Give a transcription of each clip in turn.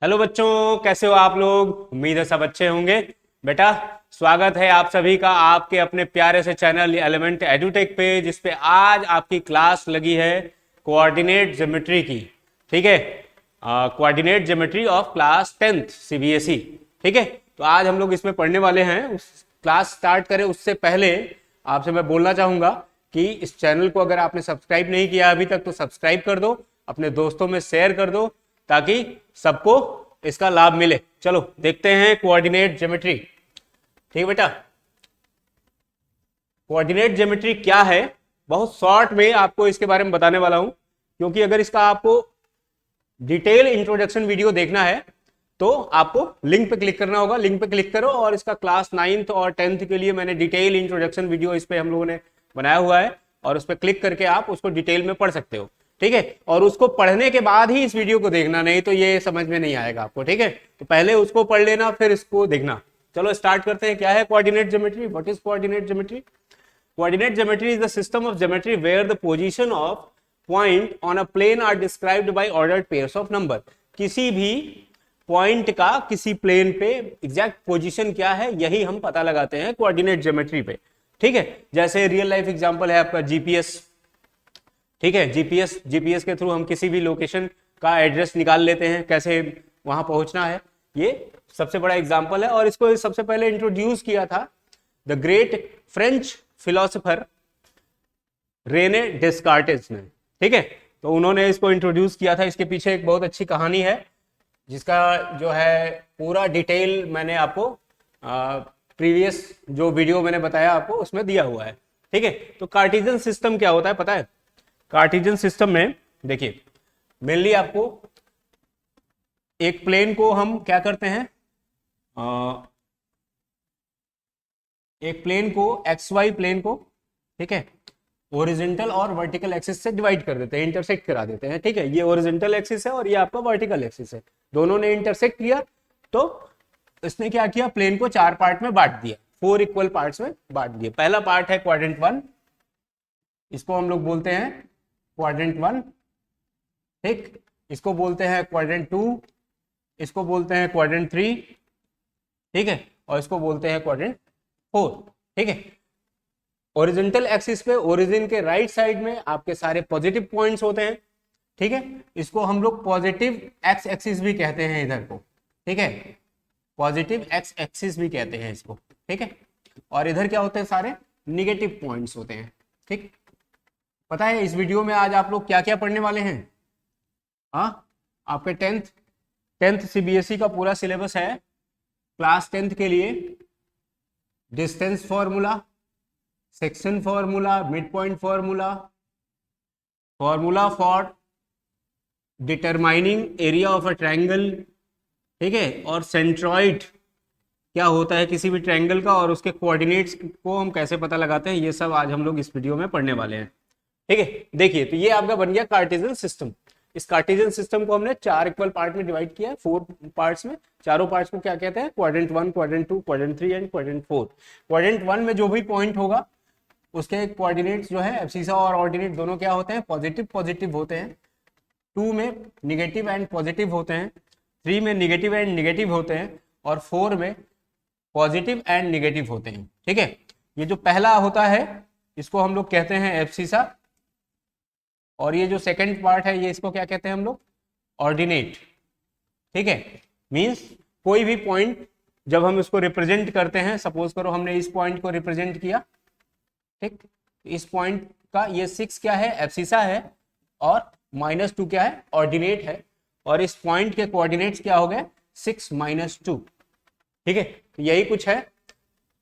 Hello बच्चों, कैसे हो आप लोग। उम्मीद है सब अच्छे होंगे। बेटा, स्वागत है आप सभी का आपके अपने प्यारे से चैनल एलिमेंट एडुटेक पे, जिसपे आज आपकी क्लास लगी है कोऑर्डिनेट ज्योमेट्री की। ठीक है, coordinate geometry of class 10th CBSE. ठीक है, तो आज हम लोग इसमें पढ़ने वाले हैं। उस क्लास स्टार्ट करें उससे पहले आपसे मैं बोलना चाहूंगा कि इस चैनल को अगर आपने सब्सक्राइब नहीं किया अभी तक तो सब्सक्राइब कर दो, अपने दोस्तों में शेयर कर दो ताकि सबको इसका लाभ मिले। चलो देखते हैं कोऑर्डिनेट ज्योमेट्री। ठीक है बेटा, कोऑर्डिनेट ज्योमेट्री क्या है, बहुत शॉर्ट में आपको इसके बारे में बताने वाला हूं, क्योंकि अगर इसका आपको डिटेल इंट्रोडक्शन वीडियो देखना है तो आपको लिंक पे क्लिक करना होगा। लिंक पे क्लिक करो और इसका क्लास 9th और 10th के लिए मैंने डिटेल इंट्रोडक्शन वीडियो इस पे हम लोगों ने बनाया हुआ है, और उस पर क्लिक करके आप उसको डिटेल में पढ़ सकते हो। ठीक है, और उसको पढ़ने के बाद ही इस वीडियो को देखना, नहीं तो ये समझ में नहीं आएगा आपको। ठीक है, तो पहले उसको पढ़ लेना फिर इसको देखना। चलो स्टार्ट करते हैं। क्या है coordinate geometry? What is coordinate geometry? Coordinate geometry is the system of geometry where the position of point on a plane are described by ordered pairs of number। किसी भी पॉइंट का किसी प्लेन पे exact position क्या है यही हम पता लगाते हैं कोऑर्डिनेट ज्योमेट्री पे। ठीक है, जैसे रियल लाइफ एग्जांपल है आपका जीपीएस। ठीक है, जीपीएस के थ्रू हम किसी भी लोकेशन का एड्रेस निकाल लेते हैं, कैसे वहां पहुंचना है। ये सबसे बड़ा एग्जांपल है, और इसको सबसे पहले इंट्रोड्यूस किया था the great French philosopher Rene Descartes ने। ठीक है, तो उन्होंने इसको इंट्रोड्यूस किया था। इसके पीछे एक बहुत अच्छी कहानी है जिसका जो है पूरा डिटेल मैंने आपको प्रीवियस जो वीडियो मैंने बताया आपको उसमें दिया हुआ है। ठीक है, तो कार्टेशियन सिस्टम क्या होता है पता है? कार्टेशियन सिस्टम में देखिए, मेनली आपको एक प्लेन को हम क्या करते हैं, एक प्लेन को एक्स वाई प्लेन को, ठीक है, ओरिजेंटल और वर्टिकल एक्सिस से डिवाइड कर देते हैं, इंटरसेक्ट करा देते हैं। ठीक है, ये ओरिजेंटल एक्सिस है और ये आपका वर्टिकल एक्सिस है, दोनों ने इंटरसेक्ट किया तो इसने क्या किया, प्लेन को 4 पार्ट में बांट दिया, 4 इक्वल पार्ट्स में बांट दिया। पहला पार्ट है क्वाड्रेंट 1, इसको हम लोग बोलते हैं क्वाड्रेंट 1। ठीक, इसको बोलते हैं क्वाड्रेंट 2, इसको बोलते हैं क्वाड्रेंट 3। ठीक है, और इसको बोलते हैं क्वाड्रेंट 4। ठीक है, ओरिजेंटल एक्सिस पे ओरिजिन के राइट साइड में आपके सारे पॉजिटिव पॉइंट्स होते हैं। ठीक है, इसको हम लोग पॉजिटिव एक्स एक्सिस भी कहते हैं इधर को। ठीक है, पॉजिटिव एक्स एक्सिस भी कहते हैं इसको। ठीक है, और इधर क्या होते हैं, सारे निगेटिव पॉइंट्स होते हैं। ठीक, पता है इस वीडियो में आज आप लोग क्या क्या पढ़ने वाले हैं? हाँ, आपके टेंथ सीबीएसई का पूरा सिलेबस है क्लास 10th के लिए। Distance formula, section formula, mid point formula, formula for determining area of a triangle. ठीक है, और सेंट्रॉइड क्या होता है किसी भी ट्रायंगल का, और उसके कोऑर्डिनेट्स को हम कैसे पता लगाते हैं, ये सब आज हम लोग इस वीडियो में पढ़ने वाले हैं। ठीक है, देखिए तो ये आपका बन गया कार्टेशियन सिस्टम। इस कार्टेशियन सिस्टम को हमने 4 इक्वल पार्ट में डिवाइड किया है, 4 पार्ट्स में। चारों पार्ट्स को क्या कहते हैं, quadrant 1, quadrant 2, quadrant 3 and quadrant 4। Quadrant 1 में जो भी पॉइंट होगा उसके कोऑर्डिनेट्स जो है एब्सिसा और ऑर्डिनेट दोनों क्या होते हैं, पॉजिटिव पॉजिटिव होते हैं। 2 में निगेटिव एंड पॉजिटिव होते हैं, 3 में निगेटिव एंड निगेटिव होते हैं, और 4 में पॉजिटिव एंड निगेटिव होते हैं। ठीक है, ये जो पहला होता है इसको हम लोग कहते हैं एब्सिसा, और ये जो सेकंड पार्ट है ये इसको क्या कहते हैं हम लोग, ऑर्डिनेट। ठीक है, मींस कोई भी पॉइंट जब हम इसको रिप्रेजेंट करते हैं, सपोज करो हमने इस पॉइंट को रिप्रेजेंट किया। ठीक, इस पॉइंट का ये 6 क्या है, एब्सिसा है, और -2 क्या है, ऑर्डिनेट है, और इस पॉइंट के कोऑर्डिनेट्स क्या हो गए, 6 - 2। ठीक है, तो यही कुछ है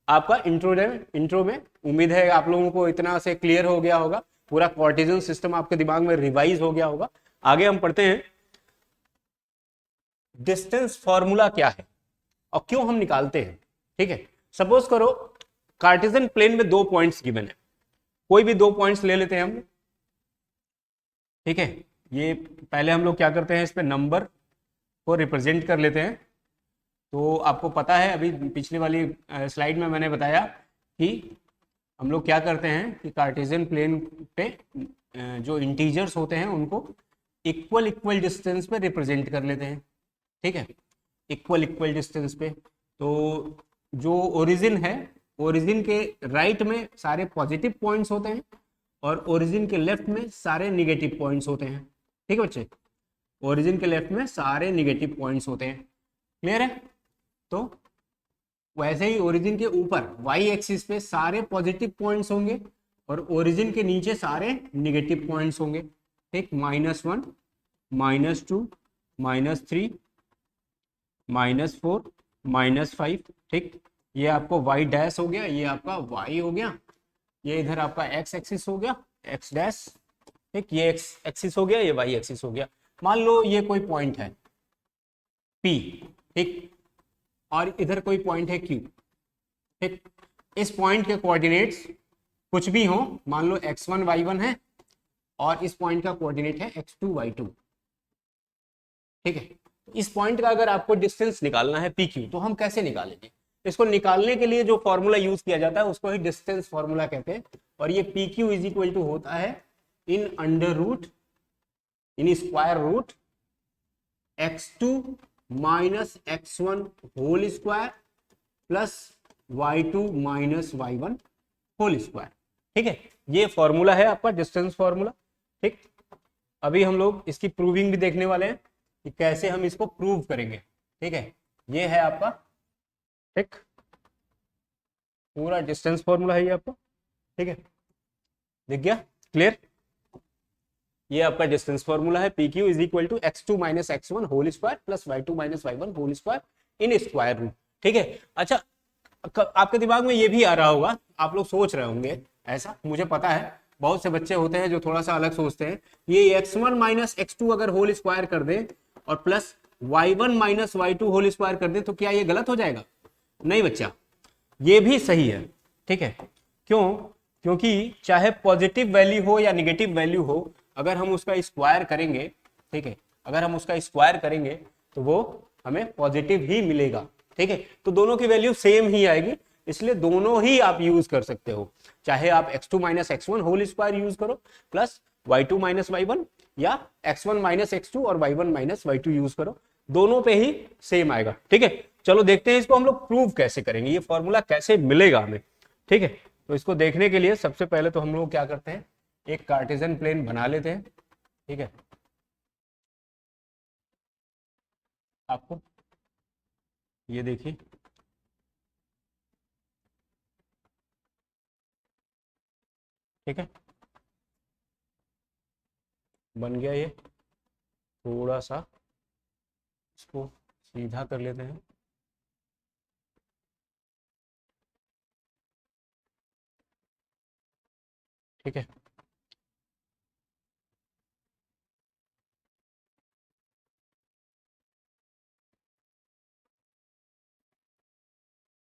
आपका इंट्रो में। उम्मीद है आप लोगों को इतना से क्लियर हो गया होगा, पूरा कार्टेशियन सिस्टम आपके दिमाग में रिवाइज हो गया होगा। आगे हम पढ़ते हैं डिस्टेंस फॉर्मूला क्या है और क्यों हम निकालते हैं। ठीक है, सपोज करो कार्टेशियन प्लेन में 2 पॉइंट्स गिवन है, कोई भी 2 पॉइंट्स ले लेते हैं हम। ठीक है, ये पहले हम लोग क्या करते हैं, इस पे नंबर को रिप्रेजेंट कर लेते हैं। तो आपको पता है अभी पिछली वाली स्लाइड में मैंने बताया कि हम लोग क्या करते हैं कि कार्टेशियन प्लेन पे जो इंटीजर्स होते हैं उनको इक्वल डिस्टेंस पे रिप्रेजेंट कर लेते हैं। ठीक है, इक्वल इक्वल डिस्टेंस पे। तो जो ओरिजिन है, ओरिजिन के राइट में सारे पॉजिटिव पॉइंट्स होते हैं और ओरिजिन के लेफ्ट में सारे निगेटिव पॉइंट्स होते हैं। ठीक है बच्चे, ओरिजिन के लेफ्ट में सारे निगेटिव पॉइंट्स होते हैं। क्लियर है? तो वैसे ही ओरिजिन के ऊपर वाई एक्सिस पे सारे पॉजिटिव पॉइंट्स होंगे और ओरिजिन के नीचे सारे निगेटिव पॉइंट्स होंगे। ठीक, -1, -2, -3, -4, -5। ठीक, ये आपको y डैश हो गया, ये आपका y हो गया, ये इधर आपका x एक्सिस हो गया, x डैश। ठीक, ये x एक्सिस हो गया, ये y एक्सिस हो गया। मान लो ये कोई पॉइंट है P, ठीक, और इधर कोई पॉइंट है Q। ठीक, इस पॉइंट के कोऑर्डिनेट्स कुछ भी हो, मान लो x1 y1 है और इस पॉइंट का कोऑर्डिनेट है x2 y2। ठीक है, इस पॉइंट का अगर आपको डिस्टेंस निकालना है PQ, तो हम कैसे निकालेंगे? इसको निकालने के लिए जो फॉर्मूला यूज किया जाता है उसको ही डिस्टेंस फॉर्मूला कहते हैं। और ये PQ इज इक्वल टू होता है in under root, in square root x2 minus x1 whole square plus y2 minus y1 whole square. ठीक है, ये फॉर्मूला है आपका डिस्टेंस फॉर्मूला। ठीक, अभी हम लोग इसकी प्रूविंग भी देखने वाले हैं कि कैसे हम इसको प्रूव करेंगे। ठीक है, ये है आपका, ठीक, पूरा डिस्टेंस फॉर्मूला है ये आपका। ठीक है, दिख गया? क्लियर? ये आपका डिस्टेंस फॉर्मूला है, PQ is equal to x2 minus x1 whole square plus y2 minus y1 whole square in square root. ठीक है, अच्छा आपके दिमाग में ये भी आ रहा होगा, आप लोग सोच रहे होंगे ऐसा, मुझे पता है बहुत से बच्चे होते हैं जो थोड़ा सा अलग सोचते हैं, ये x1 माइनस x2 अगर होल स्क्वायर कर दे और plus y1 minus y2 whole square कर दे तो क्या ये गलत हो जाएगा? नहीं बच्चा, ये भी सही है। ठीक है, क्यों? क्योंकि चाहे पॉजिटिव वैल्यू हो या निगेटिव वैल्यू हो, अगर हम उसका स्क्वायर करेंगे, ठीक है, अगर हम उसका स्क्वायर करेंगे तो वो हमें पॉजिटिव ही मिलेगा। ठीक है, तो दोनों की वैल्यू सेम ही आएगी, इसलिए दोनों ही आप यूज कर सकते हो। चाहे आप x2 minus x1 whole square use करो प्लस y2 माइनस y1, या x1 माइनस x2 और y1 माइनस y2 यूज करो, दोनों पे ही सेम आएगा। ठीक है, चलो देखते हैं इसको हम लोग प्रूव कैसे करेंगे, ये फॉर्मूला कैसे मिलेगा हमें। ठीक है, तो इसको देखने के लिए सबसे पहले तो हम लोग क्या करते हैं, एक कार्टेशियन प्लेन बना लेते हैं। ठीक है, आपको ये देखिए, ठीक है, बन गया ये। थोड़ा सा इसको सीधा कर लेते हैं। ठीक है,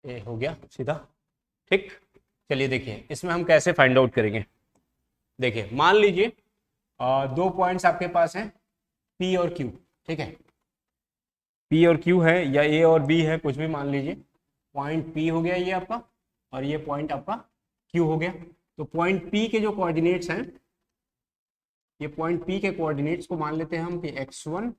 ये हो गया सीधा। ठीक, चलिए देखिए इसमें हम कैसे फाइंड आउट करेंगे। देखिए मान लीजिए दो पॉइंट्स आपके पास हैं P और Q। ठीक है, P और Q है या A और B है, कुछ भी मान लीजिए। पॉइंट P हो गया ये आपका और ये पॉइंट आपका Q हो गया। तो पॉइंट P के जो कोऑर्डिनेट्स हैं, ये पॉइंट P के कोऑर्डिनेट्स को मान लेते हैं हम कि x1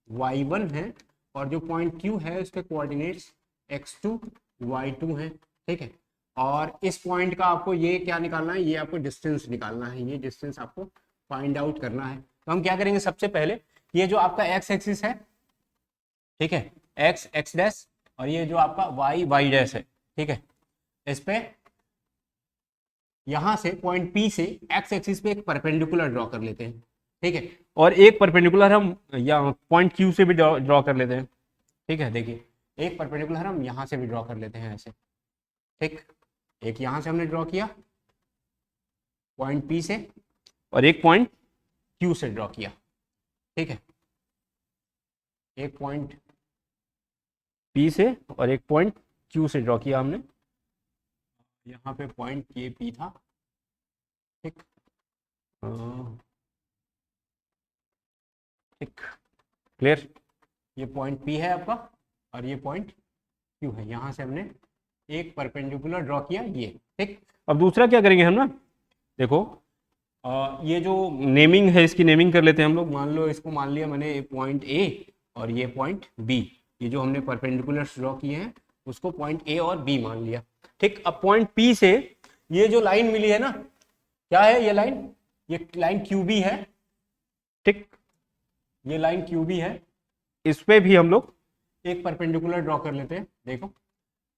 y1 है और जो पॉइंट Q है उसके कोऑर्डिनेट्स x2 y2 है। ठीक है, और इस पॉइंट का आपको ये क्या निकालना है, ये आपको डिस्टेंस निकालना है, ये डिस्टेंस आपको फाइंड आउट करना है। तो हम क्या करेंगे, सबसे पहले ये जो आपका x एक्सिस है, ठीक है, x डैश, और ये जो आपका y डैश है, ठीक है, इस पे यहां से पॉइंट P से x एक्सिस पे एक परपेंडिकुलर ड्रॉ कर लेते हैं। ठीक है, और एक परपेंडिकुलर हम या पॉइंट Q से भी ड्रॉ कर लेते हैं। ठीक है, देखिए एक परपेंडिकुलर हम यहां से भी ड्रॉ कर लेते हैं ऐसे। ठीक, एक यहां से हमने ड्रॉ किया पॉइंट P से और एक पॉइंट Q से ड्रॉ किया। ठीक है, एक पॉइंट P से और एक पॉइंट Q से ड्रॉ किया हमने। यहाँ पे पॉइंट ये P था। ठीक, ठीक, क्लियर? ये पॉइंट P है आपका और ये पॉइंट Q है, यहाँ से हमने एक परपेंडिकुलर ड्रॉ किया ये। ठीक, अब दूसरा क्या करेंगे हम ना, देखो ये जो नेमिंग है इसकी नेमिंग कर लेते हैं हम लोग। मान लो इसको मान लिया मैंने पॉइंट A और ये पॉइंट बी, ये जो हमने परपेंडिकुलर ड्रॉ किए हैं उसको पॉइंट ए और बी मान लिया। ठीक, अब पॉइंट पी से ये जो लाइन मिली है ना, क्या है ये लाइन? ये लाइन क्यू बी है। ठीक, ये लाइन क्यू बी है, इस पे भी हम लोग एक परपेंडिकुलर ड्रॉ कर लेते हैं। देखो,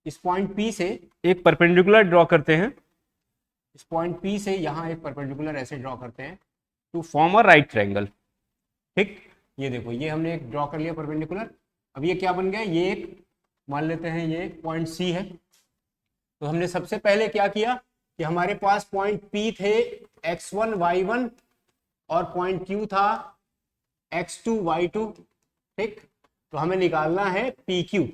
इस पॉइंट पी से एक परपेंडिकुलर ड्रॉ करते हैं, इस पॉइंट पी से यहां एक परपेंडिकुलर ऐसे ड्रॉ करते हैं to form a right triangle. ठीक, ये देखो, ये हमने एक ड्रॉ कर लिया परपेंडिकुलर। अब ये क्या बन गया? ये एक मान लेते हैं ये पॉइंट सी है। तो हमने सबसे पहले क्या किया कि हमारे पास पॉइंट पी थे x1 y1 और पॉइंट क्यू था x2 y2। ठीक, तो हमें निकालना है PQ,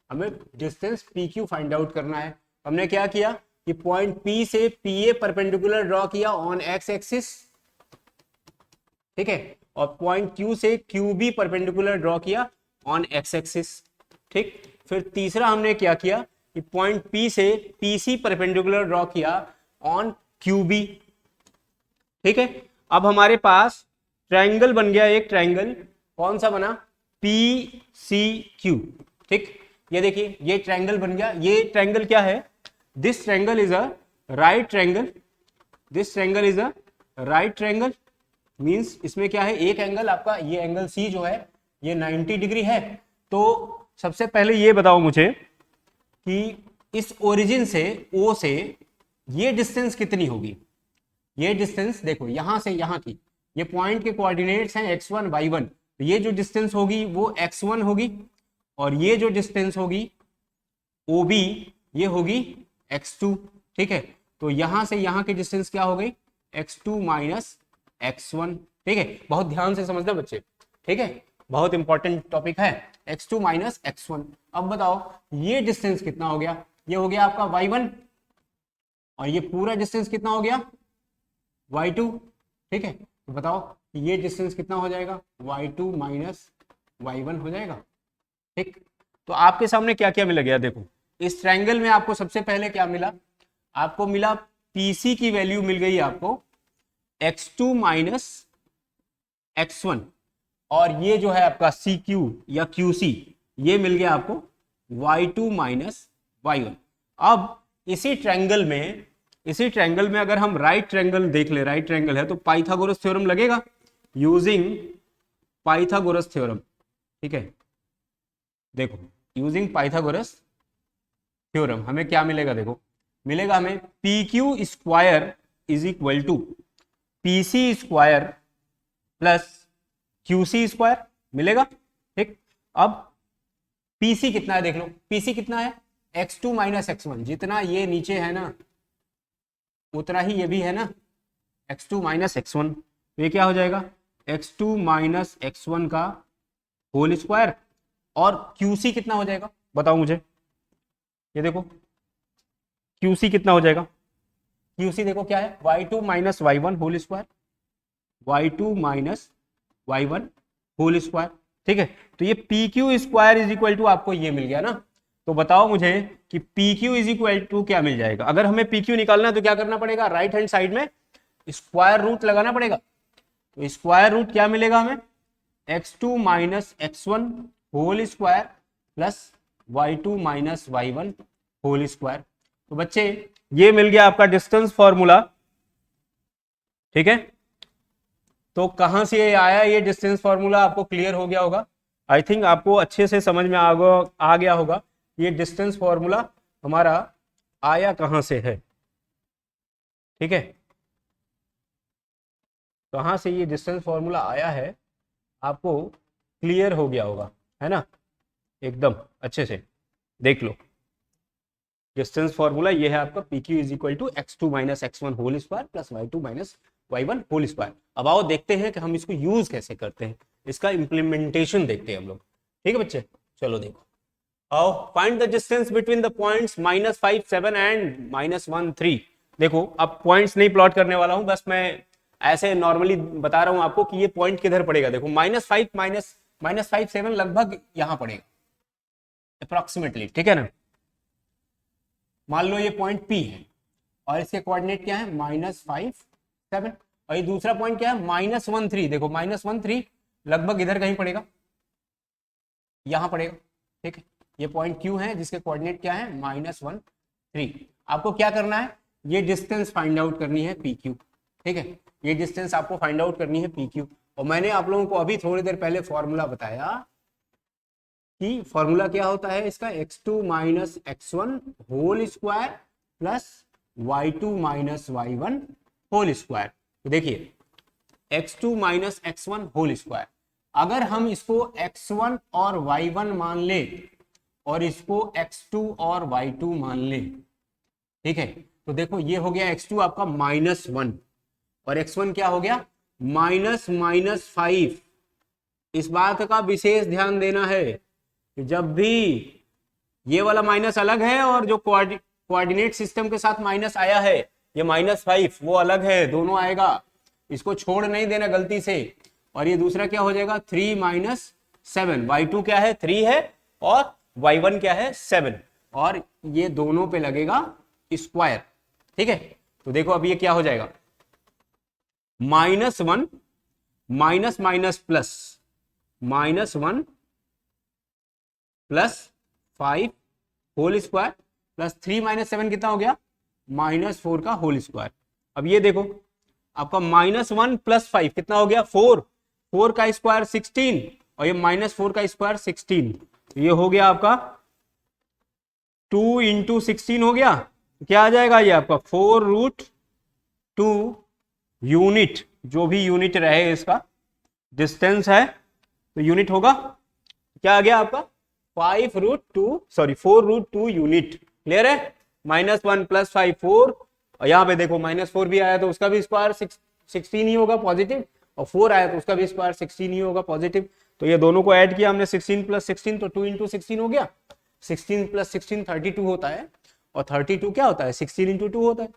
हमें डिस्टेंस PQ फाइंड आउट करना है। हमने क्या किया कि पॉइंट P से PA परपेंडिकुलर ड्रॉ किया ऑन x एक्सिस। ठीक है, और पॉइंट Q से QB परपेंडिकुलर ड्रॉ किया ऑन x एक्सिस। ठीक, फिर तीसरा हमने क्या किया कि पॉइंट P से PC परपेंडिकुलर ड्रॉ किया ऑन QB। ठीक है, अब हमारे पास ट्रायंगल बन गया, एक ट्रायंगल कौन सा बना? PCQ। ठीक, ये देखिए ये ट्रायंगल बन गया। ये ट्रायंगल क्या है? This triangle is a right triangle, this triangle is a right triangle. Means इसमें क्या है, एक एंगल आपका ये एंगल C जो है ये 90 डिग्री है। तो सबसे पहले ये बताओ मुझे कि इस ओरिजिन से O से ये डिस्टेंस कितनी होगी? ये डिस्टेंस देखो यहां से यहां की, ये पॉइंट के कोऑर्डिनेट्स हैं x1 y1, तो ये जो डिस्टेंस होगी वो x1 होगी, और ये जो डिस्टेंस होगी OB ये होगी x2। ठीक है, तो यहां से यहां की डिस्टेंस क्या हो गई? x2 minus x1। ठीक है, बहुत ध्यान से समझना बच्चे। ठीक है, बहुत इंपॉर्टेंट टॉपिक है, x2 माइनस x1। अब बताओ ये डिस्टेंस कितना हो गया? ये हो गया आपका y1, और ये पूरा डिस्टेंस कितना हो गया? y2। ठीक है, तो बताओ ये डिस्टेंस कितना हो जाएगा? y2 माइनस y1 हो जाएगा। ठीक, तो आपके सामने क्या क्या मिल गया? देखो, इस ट्रायंगल में आपको सबसे पहले क्या मिला? आपको मिला PC की वैल्यू मिल गई आपको x2 माइनस x1, और ये जो है आपका CQ या QC ये मिल गया आपको y2 माइनस y1। अब इसी ट्रायंगल में अगर हम राइट ट्रायंगल देख ले, राइट ट्रायंगल है तो पाइथागोरस थ्योरम लगेगा, यूजिंग पाइथागोरस थ्योरम। ठीक है, देखो यूजिंग पाइथागोरस थ्योरम हमें क्या मिलेगा? देखो मिलेगा हमें PQ square is equal to PC square plus QC square मिलेगा। ठीक, अब PC कितना है देख लो, PC कितना है? x2 माइनस x1, जितना ये नीचे है ना उतना ही ये भी है ना, x2 माइनस x1। तो ये क्या हो जाएगा? x2 माइनस x1 का होल स्क्वायर, और QC कितना हो जाएगा बताओ मुझे? ये देखो QC कितना हो जाएगा? QC देखो क्या है? y2 minus y1 whole square, y2 minus y1 whole square. ठीक है, तो ये PQ square is equal to आपको ये मिल गया ना। तो बताओ मुझे कि PQ इज इक्वल टू क्या मिल जाएगा? अगर हमें PQ निकालना है तो क्या करना पड़ेगा? राइट हैंड साइड में स्क्वायर रूट लगाना पड़ेगा। तो स्क्वायर रूट क्या मिलेगा हमें? x2 minus x1 whole square plus y2 minus y1 whole square. तो बच्चे ये मिल गया आपका डिस्टेंस फॉर्मूला। ठीक है, तो कहां से ये आया ये डिस्टेंस फॉर्मूला? आपको क्लियर हो गया होगा, आई थिंक आपको अच्छे से समझ में आ गया होगा ये डिस्टेंस फॉर्मूला हमारा आया कहां से है। ठीक है, कहां से ये डिस्टेंस फॉर्मूला आया है आपको क्लियर हो गया होगा, है ना? एकदम अच्छे से देख लो, डिस्टेंस फॉर्मूला ये है आपका PQ is equal to x2 minus x1 whole square plus y2 minus y1 whole square. अब आओ देखते हैं कि हम इसको यूज कैसे करते हैं, इसका इंप्लीमेंटेशन देखते हैं हम लोग। ठीक है बच्चे, चलो देखो, आओ find the distance between the points -5 7 and -1 3। देखो अब पॉइंट्स नहीं प्लॉट करने वाला हूं, बस मैं ऐसे नॉर्मली बता रहा हूं आपको कि ये पॉइंट किधर पड़ेगा। देखो -5 7 लगभग यहां पड़ेगा अप्रोक्सीमेटली। ठीक है ना, मान लो ये पॉइंट P है और इसके कोऑर्डिनेट क्या है? -5 7, और ये दूसरा पॉइंट क्या है? -1 3। देखो -1 3 लगभग इधर कहीं पड़ेगा, यहां पड़ेगा, ठीक है। ये पॉइंट Q है जिसके कोऑर्डिनेट क्या है, -1 3। आपको क्या करना है, ये डिस्टेंस फाइंड आउट करनी है PQ, ठीक है। ये डिस्टेंस आपको फाइंड आउट करनी है PQ। और मैंने आप लोगों को अभी थोड़ी देर पहले फॉर्मूला बताया कि फॉर्मूला क्या होता है इसका, x2 minus x1 whole square plus y2 minus y1 whole square. तो देखिए x2 minus x1 whole square, अगर हम इसको x1 और y1 मान ले और इसको x2 और y2 मान ले, ठीक है, तो देखो ये हो गया x2 आपका -1 और x1 क्या हो गया, -5। इस बात का विशेष ध्यान देना है कि जब भी ये वाला माइनस अलग है और जो कोऑर्डिनेट सिस्टम के साथ माइनस आया है ये -5 वो अलग है, दोनों आएगा, इसको छोड़ नहीं देना गलती से। और ये दूसरा क्या हो जाएगा, 3 - 7, y2 क्या है 3 है और y1 क्या है 7, और ये दोनों पे लगेगा स्क्वायर, ठीक है। तो देखो अब ये क्या हो जाएगा, -1 minus minus plus, -1 plus 5 whole square plus 3 - 7 कितना हो गया, -4 का होल स्क्वायर। अब ये देखो आपका -1 प्लस 5 कितना हो गया, 4 का स्क्वायर 16 और ये -4 का स्क्वायर 16, ये हो गया आपका 2 × 16 हो गया। क्या आ जाएगा ये आपका 4√2 यूनिट, जो भी यूनिट रहे इसका डिस्टेंस है तो यूनिट होगा, क्या आ गया आपका 4√2 यूनिट। क्लियर है, -1 प्लस 5 4, और यहाँ पे देखो -4 भी आया तो उसका भी स्क्वायर 16 ही होगा पॉजिटिव, और 4 आया तो उसका भी स्क्वायर 16 ही होगा पॉजिटिव। तो ये दोनों को ऐड किया हमने 16 + 16 तो 2 × 16 हो गया, 16 + 16 32 होता है, और 32 क्या होता है 16 × 2 होता है।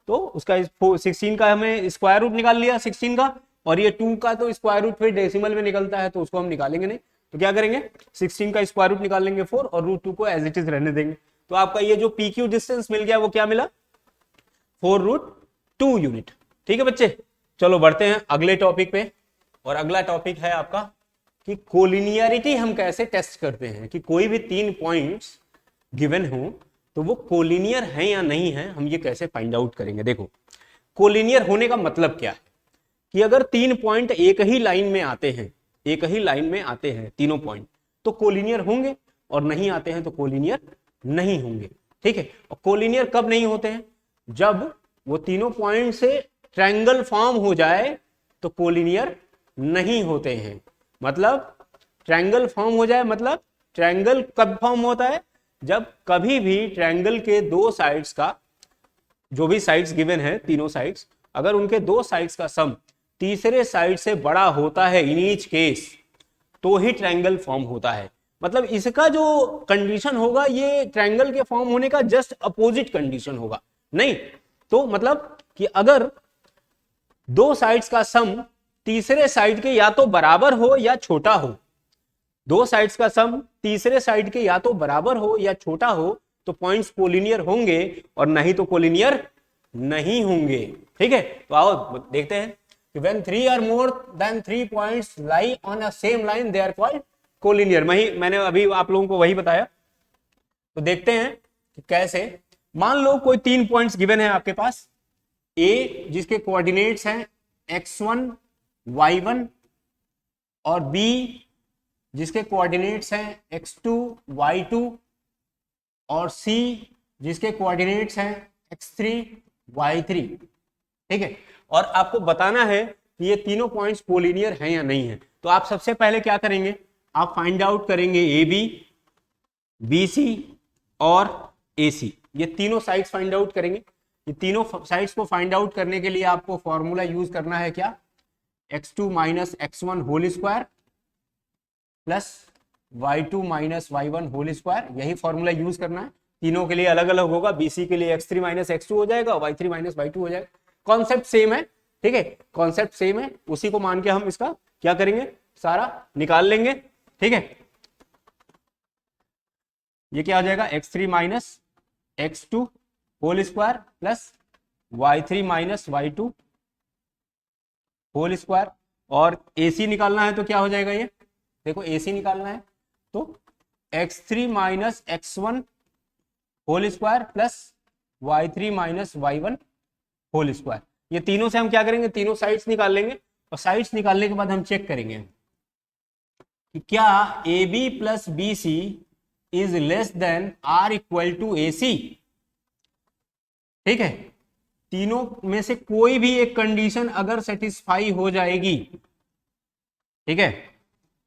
तो उसका 16 का हमें स्क्वायर रूट निकाल लिया 16 का, और ये 2 का तो स्क्वायर रूट फिर डेसिमल में निकलता है तो उसको हम निकालेंगे नहीं, तो क्या करेंगे 16 का स्क्वायर रूट निकाल लेंगे 4 और √2 को एज इट इज रहने देंगे। तो आपका ये जो PQ डिस्टेंस मिल गया वो क्या मिला, 4√2 यूनिट। ठीक है बच्चे, चलो बढ़ते हैं अगले टॉपिक पे। और अगला टॉपिक है आपका कि कोलिनियरिटी हम कैसे टेस्ट करते हैं, कि कोई भी 3 पॉइंट्स गिवन हो तो वो कोलिनियर है या नहीं है, हम ये कैसे फाइंड आउट करेंगे। देखो कोलिनियर होने का मतलब क्या है कि अगर 3 पॉइंट एक ही लाइन में आते हैं, एक ही लाइन में आते हैं तीनों पॉइंट, तो कोलिनियर होंगे, और नहीं आते हैं तो कोलिनियर नहीं होंगे। ठीक है, और कोलिनियर कब नहीं होते हैं, जब वो तीनों पॉइंट से ट्रायंगल फॉर्म हो जाए तो कोलिनियर नहीं होते हैं। मतलब ट्रायंगल फॉर्म हो जाए, मतलब ट्रायंगल कब फॉर्म होता है, जब कभी भी ट्रायंगल के 2 साइड्स का, जो भी साइड्स गिवन है तीनों साइड्स, अगर उनके 2 साइड्स का सम तीसरे साइड से बड़ा होता है इन ईच केस, तो ही ट्रायंगल फॉर्म होता है। मतलब इसका जो कंडीशन होगा ये ट्रायंगल के फॉर्म होने का जस्ट अपोजिट कंडीशन होगा। नहीं तो मतलब कि अगर 2 साइड्स का सम तीसरे साइड के या तो बराबर हो या छोटा हो, 2 साइड्स का सम तीसरे साइड के या तो बराबर हो या छोटा हो, तो पॉइंट्स कोलिनियर होंगे, और नहीं तो कोलिनियर नहीं होंगे। ठीक है, तो आओ देखते हैं कि when 3 or more than 3 points lie on a same line they are called collinear. मैंने अभी आप लोगों को वही बताया। तो देखते हैं कि कैसे। मान लो कोई 3 पॉइंट्स गिवन है आपके पास, ए जिसके कोऑर्डिनेट्स हैं x1 y1, और बी जिसके कोऑर्डिनेट्स हैं x2 y2, और सी जिसके कोऑर्डिनेट्स हैं x3 y3। ठीक है, और आपको बताना है कि ये तीनों पॉइंट्स कोलिनियर हैं या नहीं है। तो आप सबसे पहले क्या करेंगे, आप फाइंड आउट करेंगे ए बी, बी सी और ए सी, ये तीनों साइड्स फाइंड आउट करेंगे। ये तीनों साइड्स को फाइंड आउट करने के लिए आपको फॉर्मूला यूज करना है क्या, x2 - x1 whole square plus y2 - y1 whole square, यही फॉर्मूला यूज करना है। तीनों के लिए अलग अलग होगा, BC के लिए x3 - x2 हो जाएगा, y3 - y2 हो जाएगा। कॉन्सेप्ट सेम है, ठीक है, कॉन्सेप्ट सेम है, उसी को मान के हम इसका क्या करेंगे, सारा निकाल लेंगे। ठीक है, ये क्या हो जाएगा x3 - x2 whole square plus y3 - y2 whole square, और AC निकालना है तो क्या हो जाएगा, ये देखो AC निकालना है तो x3 minus x1 whole square plus y3 minus y1 whole square. ये तीनों से हम क्या करेंगे, तीनों साइड्स निकाल लेंगे और साइड्स निकालने के बाद हम चेक करेंगे कि क्या A B plus B C is less than or equal to A C. ठीक है, तीनों में से कोई भी एक कंडीशन अगर सेटिस्फाई हो जाएगी, ठीक है,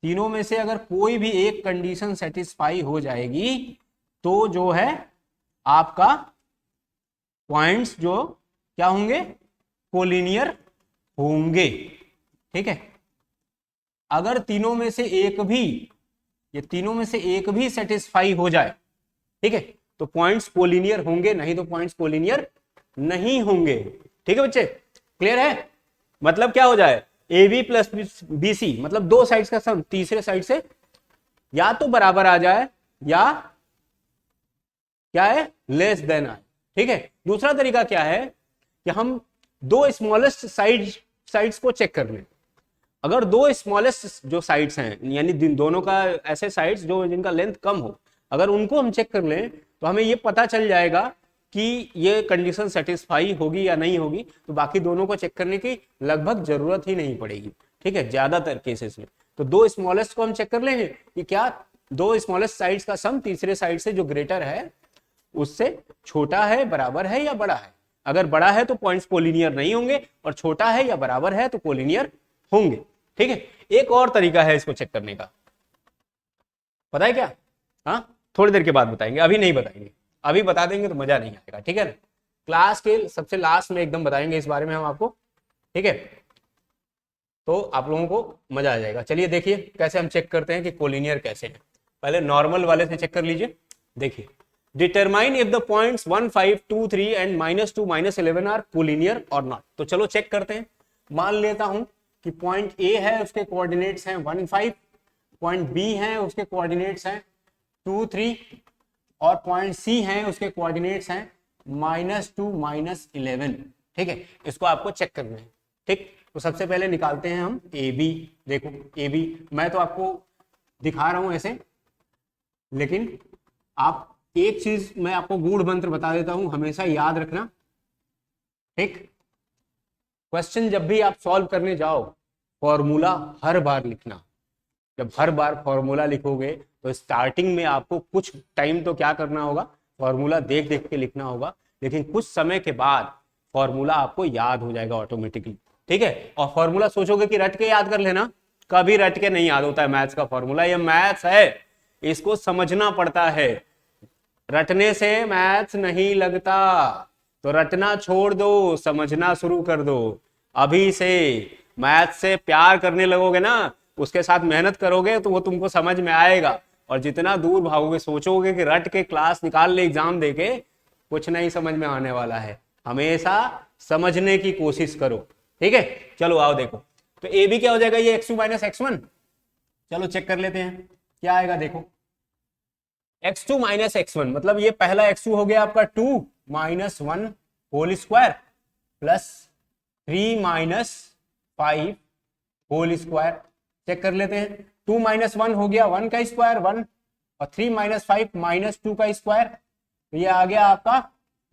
तीनों में से अगर कोई भी एक कंडीशन सेटिस्फाई हो जाएगी तो जो है आपका पॉइंट्स जो क्या होंगे, कोलिनियर होंगे। ठीक है, अगर तीनों में से एक भी, ये तीनों में से एक भी सेटिस्फाई हो जाए, ठीक है, तो पॉइंट्स कोलिनियर होंगे, नहीं तो पॉइंट्स कोलिनियर नहीं होंगे। ठीक है बच्चे, क्लियर है? मतलब क्या हो जाए, A B plus B C, मतलब दो साइड्स का सम तीसरे साइड से या तो बराबर आ जाए या क्या है, लेस देन आए। ठीक है, दूसरा तरीका क्या है कि हम दो स्मॉलेस्ट साइड्स को चेक कर लें। अगर दो स्मॉलेस्ट जो साइड्स हैं, यानी दोनों का ऐसे साइड्स जो जिनका लेंथ कम हो, अगर उनको हम चेक कर लें तो हमें ये पता चल जाएगा कि ये कंडीशन सेटिस्फाई होगी या नहीं होगी, तो बाकी दोनों को चेक करने की लगभग जरूरत ही नहीं पड़ेगी। ठीक है, ज्यादातर केसेस में तो दो स्मॉलेस्ट को हम चेक कर लेंगे कि क्या दो स्मॉलेस्ट साइड्स का सम तीसरे साइड से जो ग्रेटर है उससे छोटा है, बराबर है या बड़ा है। अगर बड़ा है तो पॉइंट्स कोलिनियर नहीं होंगे और छोटा है या बराबर है तो कोलिनियर होंगे। ठीक है, एक और तरीका है इसको चेक करने का, पता है क्या? हाँ, थोड़ी देर के बाद बताएंगे, अभी नहीं बताएंगे, अभी बता देंगे तो मजा नहीं आएगा। ठीक है ना, क्लास के सबसे लास्ट में एकदम बताएंगे इस बारे में हम आपको। ठीक है, तो आप लोगों को मजा आ जाएगा। चलिए देखिए कैसे हम चेक करते हैं कि कोलिनियर कैसे है। पहले नॉर्मल वाले से चेक कर लीजिए। देखिए, determine if the points 1, 5, 2, 3 and -2, -11 are collinear or not. तो चलो चेक करते हैं। मान लेता हूं कि पॉइंट ए है, उसके कोऑर्डिनेट्स हैं 1, 5, पॉइंट बी है उसके कोऑर्डिनेट्स हैं 2, 3 और पॉइंट सी है उसके कोऑर्डिनेट्स हैं -2, -11। ठीक है, इसको आपको चेक करना है। ठीक, तो सबसे पहले निकालते हैं हम ए बी। देखो ए बी मैं तो आपको दिखा रहा हूं ऐसे, लेकिन आप एक चीज मैं आपको गूढ़ मंत्र बता देता हूं, हमेशा याद रखना। ठीक, क्वेश्चन जब भी आप सॉल्व करने जाओ, फॉर्मूला हर बार लिखना। जब हर बार फॉर्मूला लिखोगे तो स्टार्टिंग में आपको कुछ टाइम तो क्या करना होगा, फॉर्मूला देख देख के लिखना होगा, लेकिन कुछ समय के बाद फॉर्मूला आपको याद हो जाएगा ऑटोमेटिकली। ठीक है, और फॉर्मूला सोचोगे कि रट के याद कर लेना, कभी रट के नहीं याद होता है मैथ्स का फॉर्मूला। ये मैथ्स है, इसको समझना पड़ता है, रटने से मैथ्स नहीं लगता। तो रटना छोड़ दो, समझना शुरू कर दो। अभी से मैथ्स से प्यार करने लगोगे ना, उसके साथ मेहनत करोगे तो वो तुमको समझ में आएगा। और जितना दूर भागोगे, सोचोगे कि रट के क्लास निकाल ले एग्जाम देके, कुछ नहीं समझ में आने वाला है। हमेशा समझने की कोशिश करो। ठीक है, चलो आओ देखो। तो ए बी क्या हो जाएगा, ये x2 - x1। चलो चेक कर लेते हैं क्या आएगा। देखो x2 - x1 मतलब ये पहला x2 हो गया आपका 2 - 1 whole square plus 3 - 5 whole square. Check कर लेते हैं। 2 - 1 हो गया 1 का स्क्वायर 1, और 3 - 5 -2 का स्क्वायर, तो ये आ गया आपका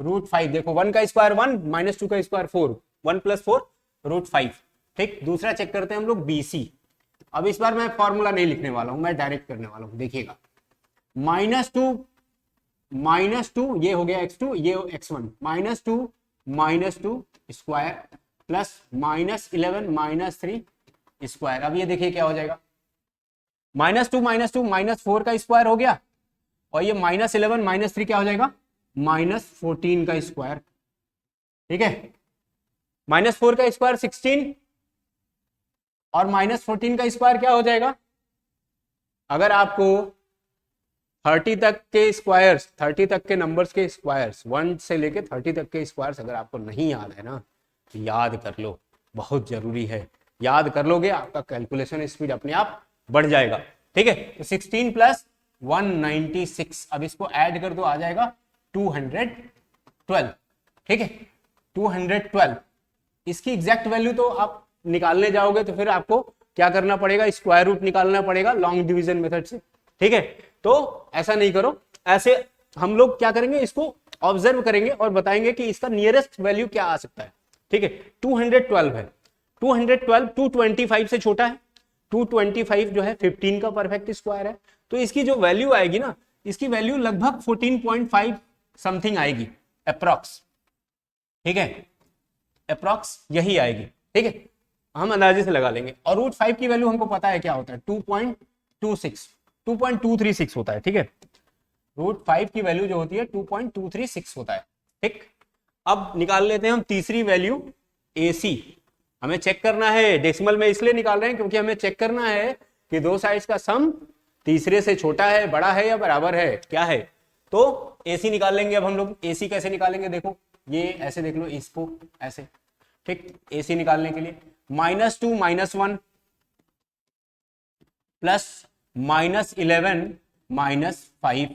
√5। देखो 1 का स्क्वायर 1, -2 का स्क्वायर 4, 1 + 4 √5। ठीक, दूसरा चेक करते हैं हम लोग BC। अब इस बार मैं फॉर्मूला नहीं लिखने वाला हूं, मैं डायरेक्ट करने वाला हूं। देखिएगा -2 ये हो गया x2, ये x1, -2 स्क्वायर प्लस -11 -3 स्क्वायर। अब ये देखिए क्या हो जाएगा, -2 -4 का स्क्वायर हो गया, और ये -11 -3 क्या हो जाएगा, -14 का स्क्वायर। ठीक है, -4 का स्क्वायर 16 और -14 का स्क्वायर क्या हो जाएगा। अगर आपको 30 तक के स्क्वायर्स, 30 तक के नंबर्स के स्क्वायर्स, 1 से लेके 30 तक के स्क्वायर्स अगर आपको नहीं याद है ना, तो याद कर लो, बहुत जरूरी है। याद कर लोगे, आपका कैलकुलेशन स्पीड अपने आप बढ़ जाएगा। ठीक है, तो 16 + 196, अब इसको ऐड कर दो, आ जाएगा 212। ठीक है, 212। इसकी एग्जैक्ट वैल्यू तो आप निकालने जाओगे तो फिर आपको क्या करना पड़ेगा, स्क्वायर रूट निकालना पड़ेगा लॉन्ग डिवीजन मेथड से। ठीक है, तो ऐसा नहीं करो, ऐसे हम लोग क्या करेंगे, इसको ऑब्जर्व करेंगे और बताएंगे कि इसका नियरेस्ट वैल्यू क्या आ सकता है। ठीक है, 212 है, 212 225 से छोटा है, 225 जो है 15 का परफेक्ट स्क्वायर है, तो इसकी जो वैल्यू आएगी ना, इसकी वैल्यू लगभग 14.5 समथिंग आएगी अप्रॉक्स। ठीक है, अप्रॉक्स यही आएगी। ठीक है, हम अंदाजे से लगा लेंगे। और रूट 5 की वैल्यू हमको पता है क्या होता है, 2.26 2.236 होता है। ठीक है, रूट 5 की वैल्यू जो होती है 2.236 होता है। ठीक, अब निकाल लेते हैं हम तीसरी वैल्यू AC। हमें चेक करना है, डेसिमल में इसलिए निकाल रहे हैं क्योंकि हमें चेक करना है कि दो साइड्स का सम तीसरे से छोटा है, बड़ा है या बराबर है, क्या है। तो AC निकाल लेंगे। अब हम लोग AC कैसे निकालेंगे, देखो ये ऐसे देख लो इसको ऐसे। ठीक, AC निकालने के लिए -2 -1 प्लस -11 -5,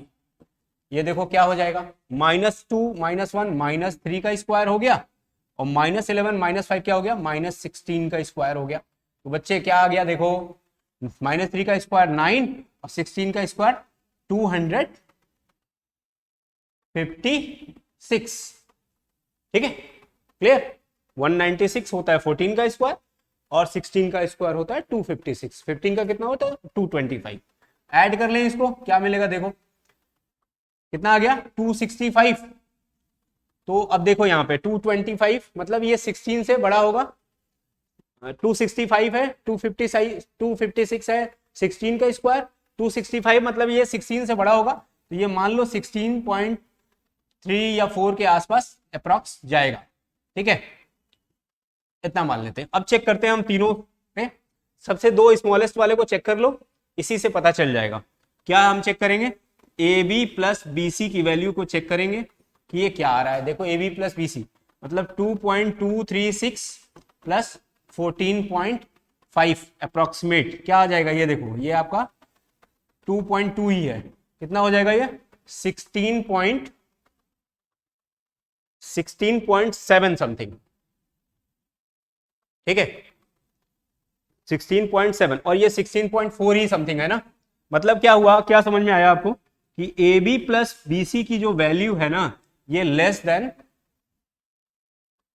ये देखो क्या हो जाएगा, -2 -1 -3 का स्क्वायर हो गया, और -11 -5 क्या हो गया, -16 का स्क्वायर हो गया। तो बच्चे क्या आ गया, देखो -3 का स्क्वायर 9 और 16 का स्क्वायर 256। ठीक है, क्लियर। 196 होता है 14 का स्क्वायर और 16 का स्क्वायर होता है 256। 15 का कितना होता है 225। ऐड कर लें इसको, क्या मिलेगा, देखो कितना आ गया 265। तो अब देखो यहाँ पे 225 मतलब ये 16 से बड़ा होगा, 265 है, 256 है, 16 का स्क्वायर 265 मतलब ये 16 से बड़ा होगा। तो ये मान लो 16.3 या 4 के आसपास अप्रॉक्स जाएगा। ठीक है, इतना मान लेते हैं। अब चेक करते हैं हम तीनों में, सबसे दो स्मॉलेस्ट वाले को चेक कर लो, इसी से पता चल जाएगा। क्या हम चेक करेंगे, AB प्लस BC की वैल्यू को चेक करेंगे कि ये क्या आ रहा है। देखो AB प्लस BC मतलब 2.236 प्लस 14.5 अप्रोक्सीमेट क्या आ जाएगा, ये देखो ये आपका 2.2 ही है, कितना हो जाएगा ये 16.7 समथिंग। ठीक है, 16.7 और ये 16.4 ही समथिंग है ना। मतलब क्या हुआ, क्या समझ में आया आपको कि AB प्लस BC की जो वैल्यू है ना, ये लेस देन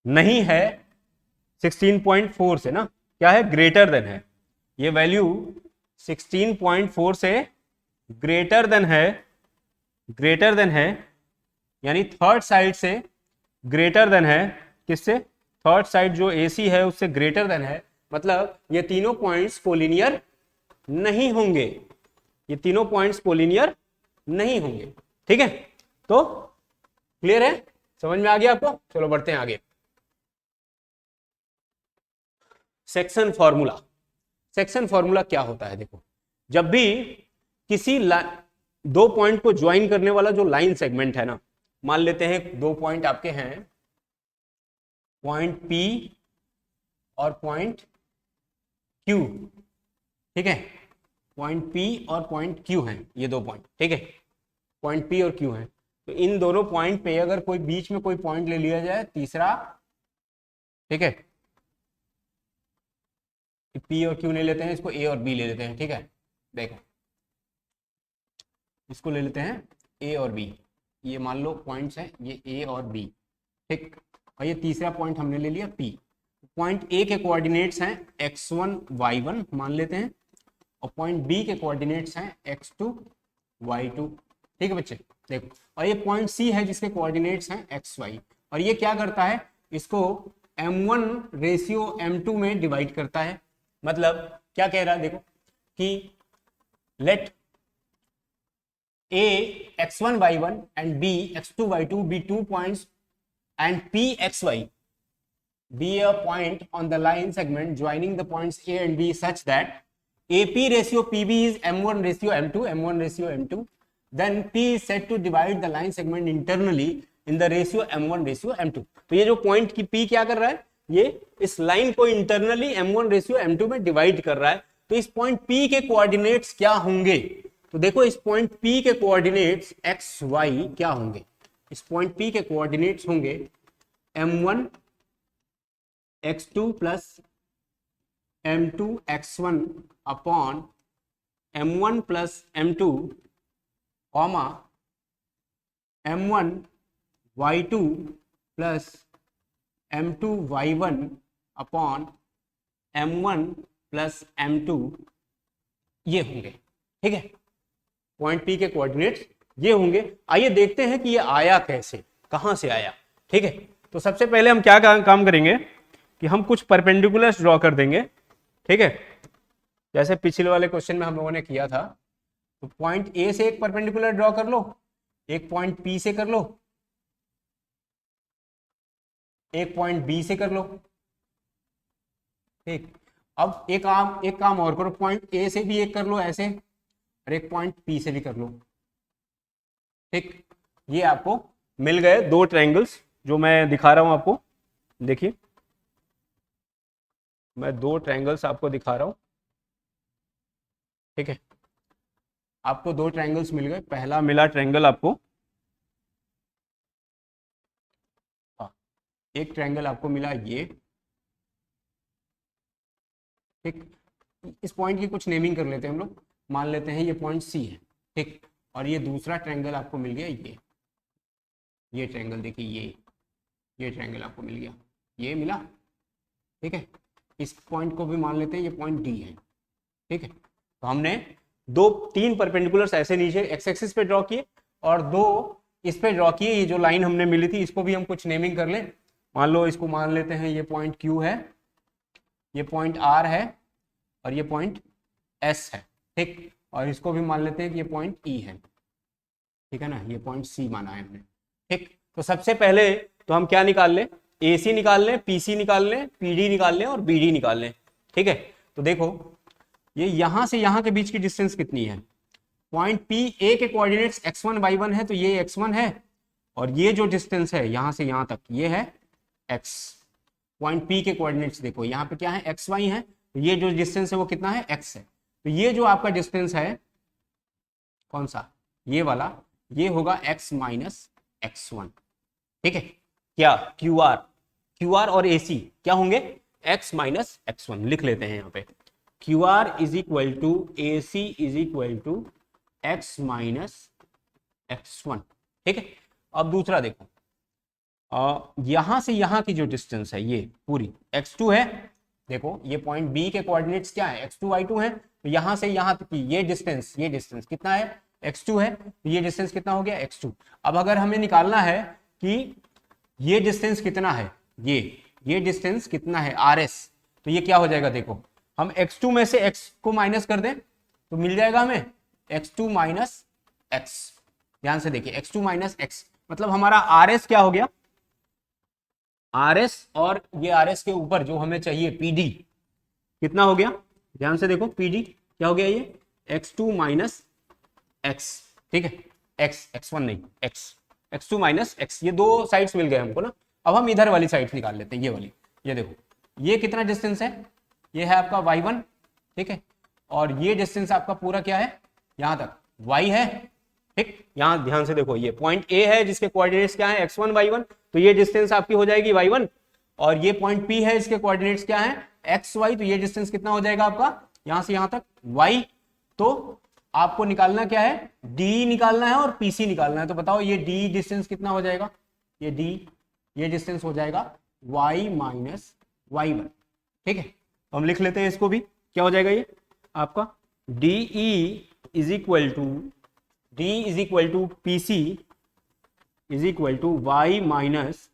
नहीं है 16.4 से ना, क्या है, ग्रेटर देन है। ये वैल्यू 16.4 से ग्रेटर देन है, यानी थर्ड साइड से ग्रेटर देन है। किससे, थर्ड साइड जो AC है उससे ग्रेटर देन है। मतलब ये तीनों पॉइंट्स कोलिनियर नहीं होंगे, ये तीनों पॉइंट्स कोलिनियर नहीं होंगे। ठीक है, तो क्लियर है, समझ में आ गया आपको। चलो बढ़ते हैं आगे। Section formula. सेक्शन फॉर्मूला क्या होता है, देखो जब भी किसी दो पॉइंट को ज्वाइन करने वाला जो लाइन सेगमेंट है ना, मान लेते हैं दो पॉइंट आपके हैं, पॉइंट P और पॉइंट Q। ठीक है, पॉइंट P और पॉइंट Q हैं ये दो पॉइंट। ठीक है, पॉइंट P और Q हैं, तो इन दोनों पॉइंट पे अगर कोई बीच में कोई पॉइंट ले लिया जाए तीसरा, ठीक है, P और Q ले लेते हैं, इसको A और B ले लेते हैं। ठीक है, देखो इसको ले लेते हैं A और B, ये मान लो पॉइंट्स हैं ये A और B। ठीक, और ये तीसरा पॉइंट हमने ले लिया P। पॉइंट A के कोऑर्डिनेट्स हैं x1 y1 मान लेते हैं, और पॉइंट B के कोऑर्डिनेट्स हैं x2 y2। ठीक है बच्चे, देखो, और ये पॉइंट C है जिसके कोऑर्डिनेट्स हैं xy, और ये क्या करता है, इसको m1 रेशियो m2 में डिवाइड करता है। मतलब क्या कह रहा है, देखो कि late A x1 y1 and B x2 y2 be 2 points and P xy be a point on the line segment joining the points A and B such that AP ratio PB is m1 ratio m2, m1 ratio m2, then P is said to divide the line segment internally in the ratio m1 ratio m2। तो ये जो point की P क्या कर रहा है, ये इस लाइन को इंटरनली m1 रेशियो m2 में डिवाइड कर रहा है। तो इस पॉइंट P के कोऑर्डिनेट्स क्या होंगे, तो देखो इस पॉइंट P के कोऑर्डिनेट्स xy क्या होंगे, इस पॉइंट P के कोऑर्डिनेट्स होंगे m1 x2 plus m2 x1 upon m1 plus m2 comma m1 y2 plus m2 y1 upon m1 plus m2 ये होंगे। ठीक है, पॉइंट P के कोऑर्डिनेट्स ये होंगे। आइए देखते हैं कि ये आया कैसे, कहां से आया। ठीक है, तो सबसे पहले हम क्या काम करेंगे कि हम कुछ परपेंडिकुलर्स ड्रॉ कर देंगे। ठीक है, जैसे पिछले वाले क्वेश्चन में हम लोगों ने किया था। तो पॉइंट ए से एक परपेंडिकुलर ड्रॉ कर लो, एक पॉइंट पी से कर लो, एक पॉइंट बी से कर लो। ठीक, अब एक काम और करो, पॉइंट ए से भी एक कर लो ऐसे, और एक पॉइंट पी से भी कर लो। ठीक, ये आपको मिल गए दो ट्रायंगल्स जो मैं दिखा रहा हूं आपको। देखिए, मैं दो ट्रायंगल्स आपको दिखा रहा हूं। ठीक है, आपको दो ट्रायंगल्स मिल गए। पहला मिला ट्रायंगल आपको, एक ट्रायंगल आपको मिला ये। ठीक, इस पॉइंट की कुछ नेमिंग कर लेते हैं हम लोग, मान लेते हैं ये पॉइंट सी है। ठीक, और ये दूसरा ट्रायंगल आपको मिल गया ये ट्रायंगल देखिए, ये ट्रायंगल आपको मिल गया, ये मिला। ठीक है, इस पॉइंट को भी मान लेते हैं ये पॉइंट डी है। ठीक है, तो हमने तीन परपेंडिकुलर्स ऐसे नीचे एक्स एक्सिस पे ड्रॉ किए और दो इस पे ड्रॉ किए। ये जो लाइन हमने मिली थी इसको भी हम कुछ नेमिंग कर लें। मान लो इसको मान लेते हैं ये पॉइंट क्यू है, ये पॉइंट आर है और ये पॉइंट एस है। ठीक, और इसको भी मान लेते हैं कि ये पॉइंट ई है। ठीक है ना, ये पॉइंट सी माना है हमने। ठीक, तो सबसे पहले तो हम क्या निकाल लें, ए सी निकाल लें, पी सी निकाल लें, पी डी निकाल लें और बी डी निकाल लें। ठीक है, तो देखो ये यहां से यहां के बीच की डिस्टेंस कितनी है। पॉइंट पी ए के कोऑर्डिनेट्स x1 y1 है, तो ये x1 है, और ये जो डिस्टेंस है यहां से यहां तक ये है x। पॉइंट पी के कोऑर्डिनेट्स देखो, यहाँ पे क्या है xy है, तो ये जो डिस्टेंस है वो कितना है x है। तो ये जो आपका डिस्टेंस है कौन सा, ये वाला, ये होगा x माइनस x1। ठीक है, क्या क्यू आर और ए सी क्या होंगे x माइनस x1 लिख लेते हैं यहाँ पे। Q R is equal to A C is equal to x minus x1। ठीक है, अब दूसरा देखो, यहां से यहां की जो डिस्टेंस है ये पूरी x2 है। देखो ये पॉइंट B के कोऑर्डिनेट्स क्या है x2 y2 है, तो यहां से यहां तक की ये डिस्टेंस कितना है x2 है, तो ये डिस्टेंस कितना हो गया x2। अब अगर हमें निकालना है कि ये डिस्टेंस कितना है, ये डिस्टेंस कितना है RS, तो ये क्या हो जाएगा, देखो हम x2 में से x को माइनस कर दें तो मिल जाएगा हमें x2 माइनस x। ध्यान से देखिए x2 माइनस x मतलब हमारा RS क्या हो गया, RS, और ये RS के ऊपर जो हमें चाहिए PD कितना हो गया, ध्यान से देखो PD क्या हो गया, ये x2 माइनस x। ठीक है, x1 नहीं x2 माइनस x, ये दो साइड्स मिल गए हमको ना। अब हम इधर वाली साइड निकाल लेते हैं, ये वाली। ये देखो ये कितना डिस्टेंस है, ये है आपका y1। ठीक है, और ये डिस्टेंस आपका पूरा क्या है, यहां तक y है। ठीक, यहां ध्यान से देखो ये पॉइंट A है जिसके कोऑर्डिनेट्स क्या है x1 y1, तो ये डिस्टेंस आपकी हो जाएगी y1, और ये पॉइंट P है इसके कोऑर्डिनेट्स क्या है xy, तो ये डिस्टेंस कितना हो जाएगा आपका यहां से यहां तक y। तो आपको निकालना क्या है, D निकालना है और PC निकालना है। तो बताओ ये D डिस्टेंस कितना हो जाएगा, ये D ये डिस्टेंस हो जाएगा y माइनस y1। ठीक है, तो हम लिख लेते हैं इसको भी, क्या हो जाएगा ये आपका DE is equal to PC is equal to y minus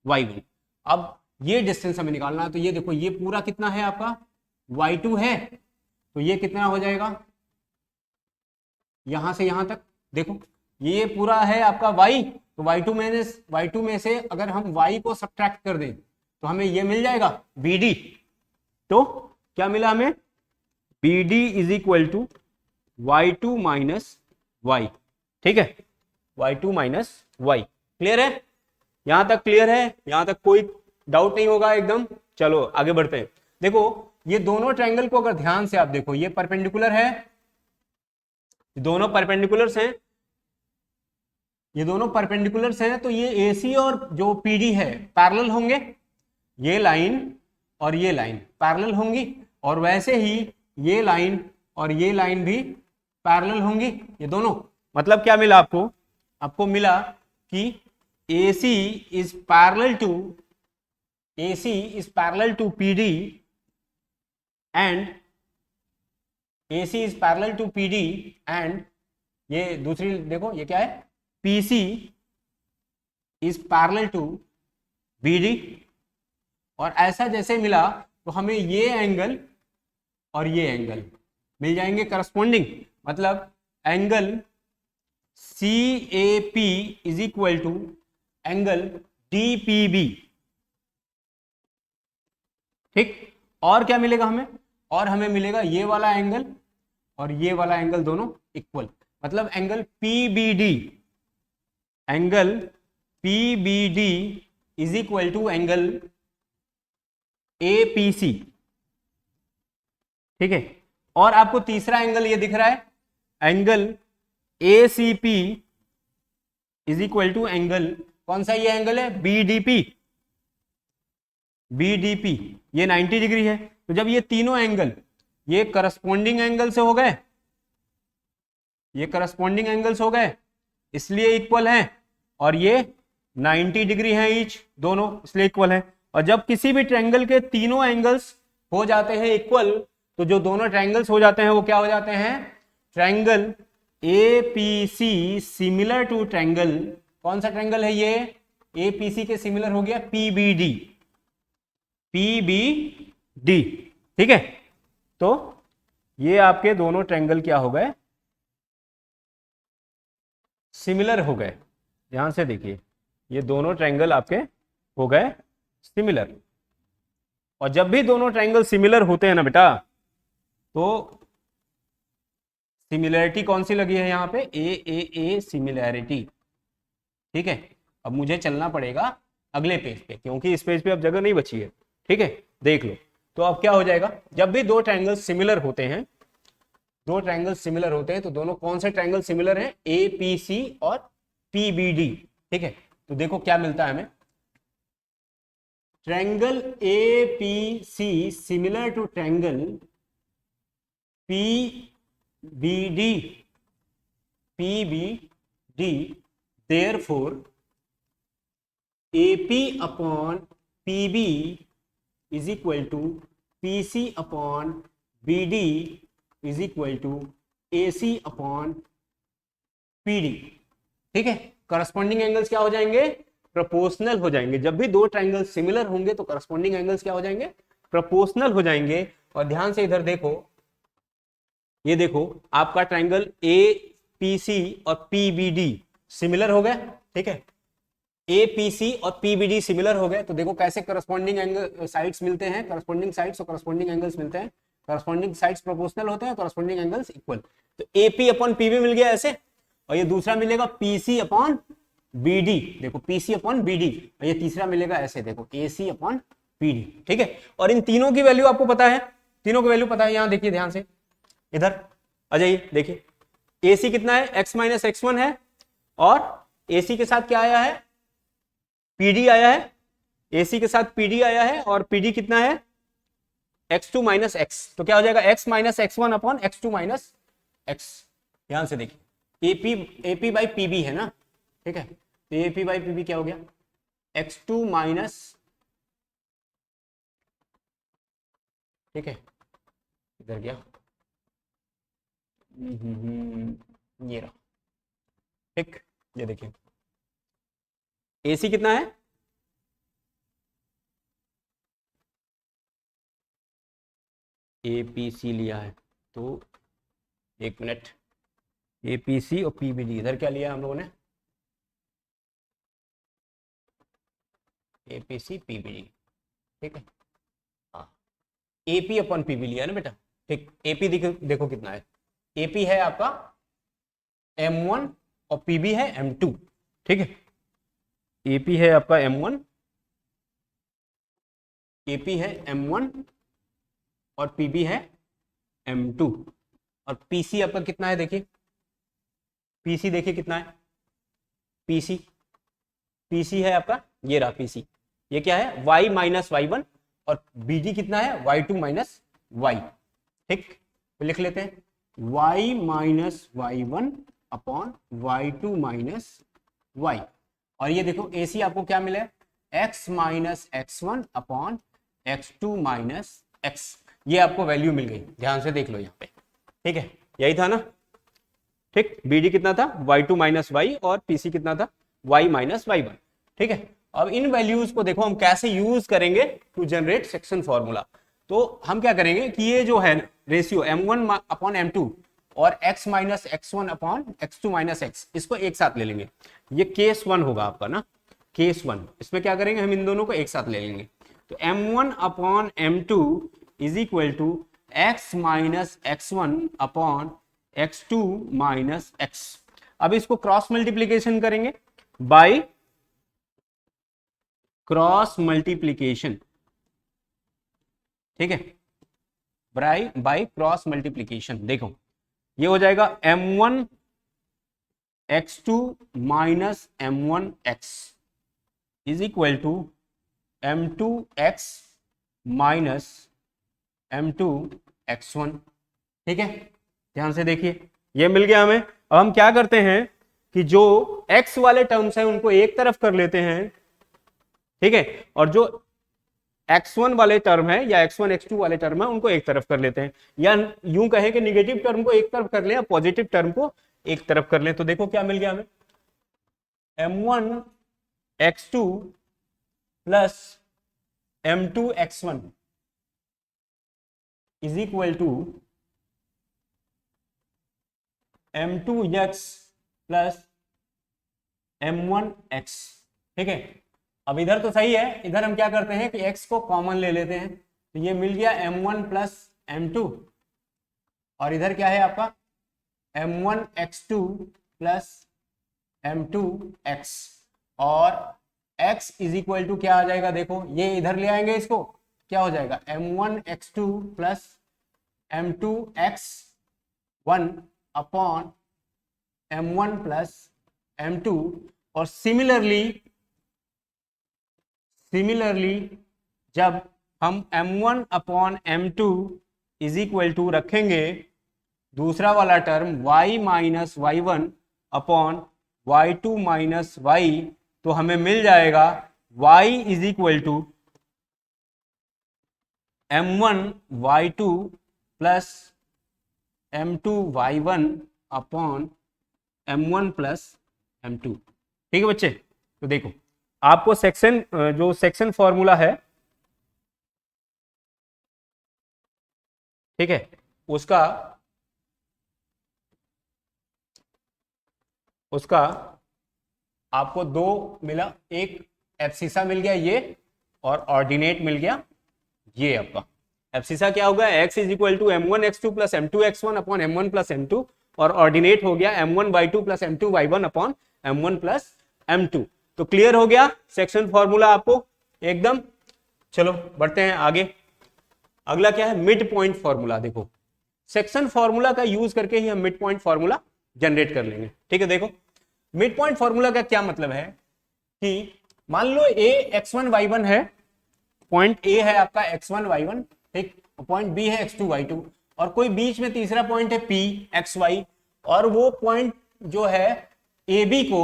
y1। अब ये डिस्टेंस हमें निकालना है, तो ये देखो ये पूरा कितना है आपका y2 है, तो ये कितना हो जाएगा यहां से यहां तक, देखो ये पूरा है आपका y, तो y2 में से अगर हम y को सब्ट्रैक्ट कर दें तो हमें ये मिल जाएगा BD। तो क्या मिला हमें, BD is equal to y2 minus y। ठीक है, y2 माइनस y। क्लियर है, यहां तक क्लियर है, यहां तक कोई डाउट नहीं होगा एकदम। चलो आगे बढ़ते हैं। देखो ये दोनों ट्रायंगल को अगर ध्यान से आप देखो, ये परपेंडिकुलर है, दोनों परपेंडिकुलर्स हैं, ये दोनों परपेंडिकुलर्स हैं, तो ये AC और जो PD है पैरेलल होंगे, ये लाइन और ये लाइन पैरेलल होंगी, और वैसे ही ये लाइन और ये लाइन भी पैरेलल होंगी, ये दोनों मतलब क्या मिला आपको? आपको मिला कि AC is parallel to PD and AC is parallel to PD and ये दूसरी देखो ये क्या है, PC is parallel to BD। और ऐसा जैसे मिला तो हमें ये एंगल और ये एंगल मिल जाएंगे करस्पॉन्डिंग। मतलब angle CAP is equal to angle DPB। ठीक, और क्या मिलेगा हमें? और हमें मिलेगा ये वाला एंगल और ये वाला एंगल दोनों इक्वल। मतलब angle PBD is equal to angle APC। ठीक है, और आपको तीसरा एंगल ये दिख रहा है, angle ACP is equal to angle, कौन सा ये एंगल है? BDP। ये 90 डिग्री है। तो जब ये तीनों एंगल ये करस्पॉन्डिंग एंगल से हो गए, ये करस्पॉन्डिंग एंगल्स हो गए इसलिए इक्वल है, और ये 90 डिग्री है ईच, दोनों इसलिए इक्वल है। और जब किसी भी ट्रायंगल के तीनों एंगल्स हो जाते हैं इक्वल, तो जो दोनों ट्रायंगल्स हो जाते हैं वो क्या हो जाते हैं? Triangle APC similar to triangle, कौन सा ट्रायंगल है ये? APC के सिमिलर हो गया PBD। ठीक है, तो ये आपके दोनों ट्रायंगल क्या हो गए? सिमिलर हो गए। ध्यान से देखिए, ये दोनों ट्रायंगल आपके हो गए सिमिलर। और जब भी दोनों ट्रायंगल सिमिलर होते हैं ना बेटा, तो सिमिलैरिटी कौन सी लगी है यहाँ पे? A similarity. ठीक है, अब मुझे चलना पड़ेगा अगले पेज पे, क्योंकि इस पेज पे अब जगह नहीं बची है। ठीक है, देख लो। तो अब क्या हो जाएगा? जब भी दो ट्रायंगल सिमिलर होते हैं, तो दोनों कौन से ट्रायंगल सिमिलर हैं? APC और PBD। ठीक है, तो देखो क्या मिलता है हमें। Triangle APC similar to triangle PBD, therefore AP upon PB is equal to PC upon BD is equal to AC upon PD। ठीक है, करस्पॉन्डिंग एंगल्स क्या हो जाएंगे? प्रोपोर्शनल हो जाएंगे। जब भी दो ट्रायंगल सिमिलर होंगे तो करस्पॉन्डिंग एंगल्स क्या हो जाएंगे? प्रोपोर्शनल हो जाएंगे। और ध्यान से इधर देखो, ये देखो आपका ट्रायंगल APC और PBD सिमिलर हो गए। ठीक है, APC और PBD सिमिलर हो गए, तो देखो कैसे करस्पॉन्डिंग एंगल साइड्स मिलते हैं, करस्पॉन्डिंग साइड्स और करस्पॉन्डिंग एंगल्स मिलते हैं। करस्पॉन्डिंग साइड्स प्रोपोर्शनल होते हैं, करस्पॉन्डिंग एंगल्स इक्वल। तो AP अपॉन PB मिल गया ऐसे, और ये दूसरा मिलेगा PC अपॉन BD। देखो PC अपॉन BD, और ये तीसरा मिलेगा ऐसे, देखो AC अपॉन PD। ठीक है, और इन तीनों की वैल्यू आपको पता है, तीनों की वैल्यू पता है। यहां देखिए ध्यान से, इधर आ जाइए, देखिए AC कितना है? x माइनस x1 है, और AC के साथ क्या आया है? PD आया है। AC के साथ PD आया है, और PD कितना है? x2 minus x। तो क्या हो जाएगा? x minus x1 upon x2 minus x। ध्यान से देखिए, AP बाई PB है ना। ठीक है, तो AP बाई PB क्या हो गया? x2 माइनस, ठीक है इधर गया, ये रहा। ठीक, ये देखिए AC कितना है? APC लिया है, तो एक मिनट, APC और PBD, इधर क्या लिया हम लोगों ने? APC PBD। ठीक है, हाँ AP अपन PB लिया है ना बेटा। ठीक, AP देखो कितना है? AP है आपका M1 और PB है M2। ठीक है, AP है आपका M1, AP है M1 और PB है M2। और PC आपका कितना है? देखिए PC देखिए कितना है? PC है आपका, ये रहा PC। ये क्या है? Y माइनस Y1, और BD कितना है? Y2 minus Y। ठीक, तो लिख लेते हैं Y minus Y1 upon y2 minus y। और ये देखो AC आपको क्या मिला है, x minus x1 upon x2 minus x। ये आपको वैल्यू मिल गई, ध्यान से देख लो यहाँ पे, ठीक है, यही था ना, ठीक। BD कितना था, y2 माइनस y, और PC कितना था, y माइनस y1, ठीक है। अब इन वैल्यूज को देखो हम कैसे यूज करेंगे टू जनरेट सेक्शन फॉर्मूला। तो हम क्या करेंगे कि ये जो है रेशियो m1 अपॉन m2 और x minus x1 upon x2 minus x, इसको एक साथ ले लेंगे। ये केस 1 होगा आपका ना, केस 1। इसमें क्या करेंगे, हम इन दोनों को एक साथ ले लेंगे। तो m1 upon m2 is equal to x minus x1 upon x2 minus x। अब इसको क्रॉस मल्टीप्लीकेशन करेंगे बाय क्रॉस मल्टीप्लीकेशन, ठीक है, बाय क्रॉस मल्टीप्लीकेशन। देखो ये हो जाएगा m1 x2 minus m1 x is equal to m2 x minus m2 x1, ठीक है। ध्यान से देखिए, ये मिल गया हमें। अब हम क्या करते हैं कि जो x वाले टर्म्स हैं उनको एक तरफ कर लेते हैं, ठीक है, और जो x1 वाले टर्म है या x1 x2 वाले टर्म है उनको एक तरफ कर लेते हैं, या यूं कहें कि निगेटिव टर्म को एक तरफ कर लें या पॉजिटिव टर्म को एक तरफ कर लें। तो देखो क्या मिल गया हमें, m1 x2 plus m2 x1 is equal to m2 x plus m1 x, ठीक है। अब इधर तो सही है, इधर हम क्या करते हैं कि x को कॉमन ले लेते हैं, तो ये मिल गया m1 प्लस m2, और इधर क्या है आपका m1 x2 plus m2 x, और x इज इक्वल टू क्या आ जाएगा, देखो ये इधर ले आएंगे, इसको क्या हो जाएगा m1 x2 plus m2 x1 upon m1 plus m2। और सिमिलरली जब हम m1 upon m2 is equal to रखेंगे दूसरा वाला term y minus y1 upon y2 minus y, तो हमें मिल जाएगा y is equal to m1 y2 plus m2 y1 upon m1 plus m2, ठीक है बच्चे। तो देखो आपको सेक्शन जो सेक्शन फॉर्मूला है, ठीक है, उसका आपको दो मिला, एक एब्सिसा मिल गया ये, और ऑर्डिनेट मिल गया ये आपका। एब्सिसा क्या होगा, x is equal to m1 x2 plus m2 x1 upon m1 plus m2, और ऑर्डिनेट हो गया m1 y2 plus m2 y1 upon m1 plus m2। तो क्लियर हो गया सेक्शन फॉर्मूला आपको एकदम। चलो बढ़ते हैं आगे। अगला क्या है, मिड पॉइंट फॉर्मूला। देखो सेक्शन फॉर्मूला का यूज करके ही हम मिड पॉइंट फॉर्मूला जनरेट कर लेंगे, ठीक है। देखो मिड पॉइंट फॉर्मूला का क्या मतलब है कि मान लो a x1 y1 है, पॉइंट a है आपका x1 y1, ठीक, पॉइंट b है x2 y2, और कोई बीच में तीसरा पॉइंट है p xy, और वो पॉइंट जो है ab को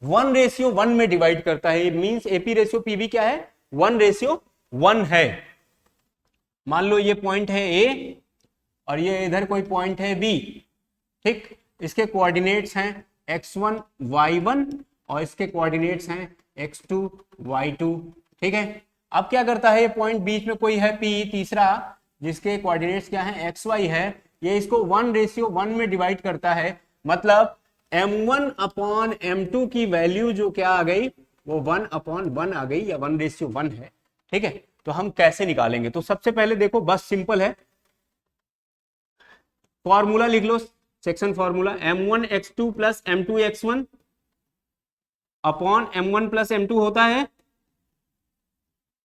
1:1 में डिवाइड करता है। मींस AP रेशियो PB क्या है, 1:1 है। मान लो ये पॉइंट है A और ये इधर कोई पॉइंट है B, ठीक, इसके कोऑर्डिनेट्स हैं x1 y1 और इसके कोऑर्डिनेट्स हैं x2 y2, ठीक है। अब क्या करता है, ये पॉइंट बीच में कोई है P तीसरा, जिसके कोऑर्डिनेट्स क्या हैं xy है, ये इसको 1:1 में डिवाइड करता है। मतलब m1 अपॉन m2 की वैल्यू जो क्या आ गई, वो 1/1 आ गई, या 1:1 है, ठीक है। तो हम कैसे निकालेंगे, तो सबसे पहले देखो बस सिंपल है, फॉर्मूला लिख लो, section formula m1 x2 plus m2 x1 upon m1 plus m2 होता है,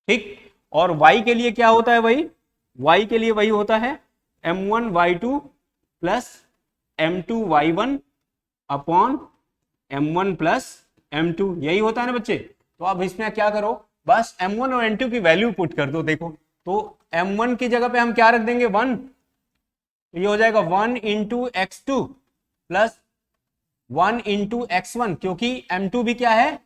ठीक। और y के लिए क्या होता है, वही y के लिए वही होता है m1 y2 plus m2 y1 upon m1 plus m2, यही होता है ना बच्चे। तो अब इसमें क्या करो, बस m1 और m2 की वैल्यू पुट कर दो। देखो तो m1 की जगह पे हम क्या रख देंगे, 1, तो ये हो जाएगा 1 into x2 plus 1 into x1, क्योंकि m2 भी क्या है,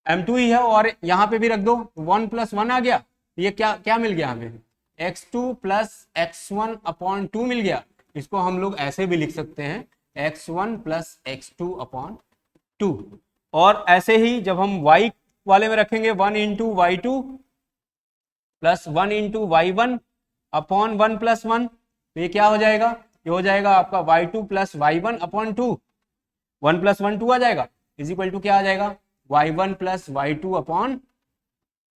m2 ही है, और यहां पे भी रख दो 1 + 1 आ गया। ये क्या क्या मिल गया हमें, x2 + x1/2 मिल गया। इसको हम लोग ऐसे भी लिख सकते हैं, x1 + x2/2। और ऐसे ही जब हम y वाले में रखेंगे 1 इंटू y2 + 1 इंटू y1/1 + 1, तो ये क्या हो जाएगा, ये हो जाएगा आपका y2 + y1/2, 1 + 1 2 आ जाएगा, इज इक्वल टू क्या आ जाएगा, y1 + y2/2।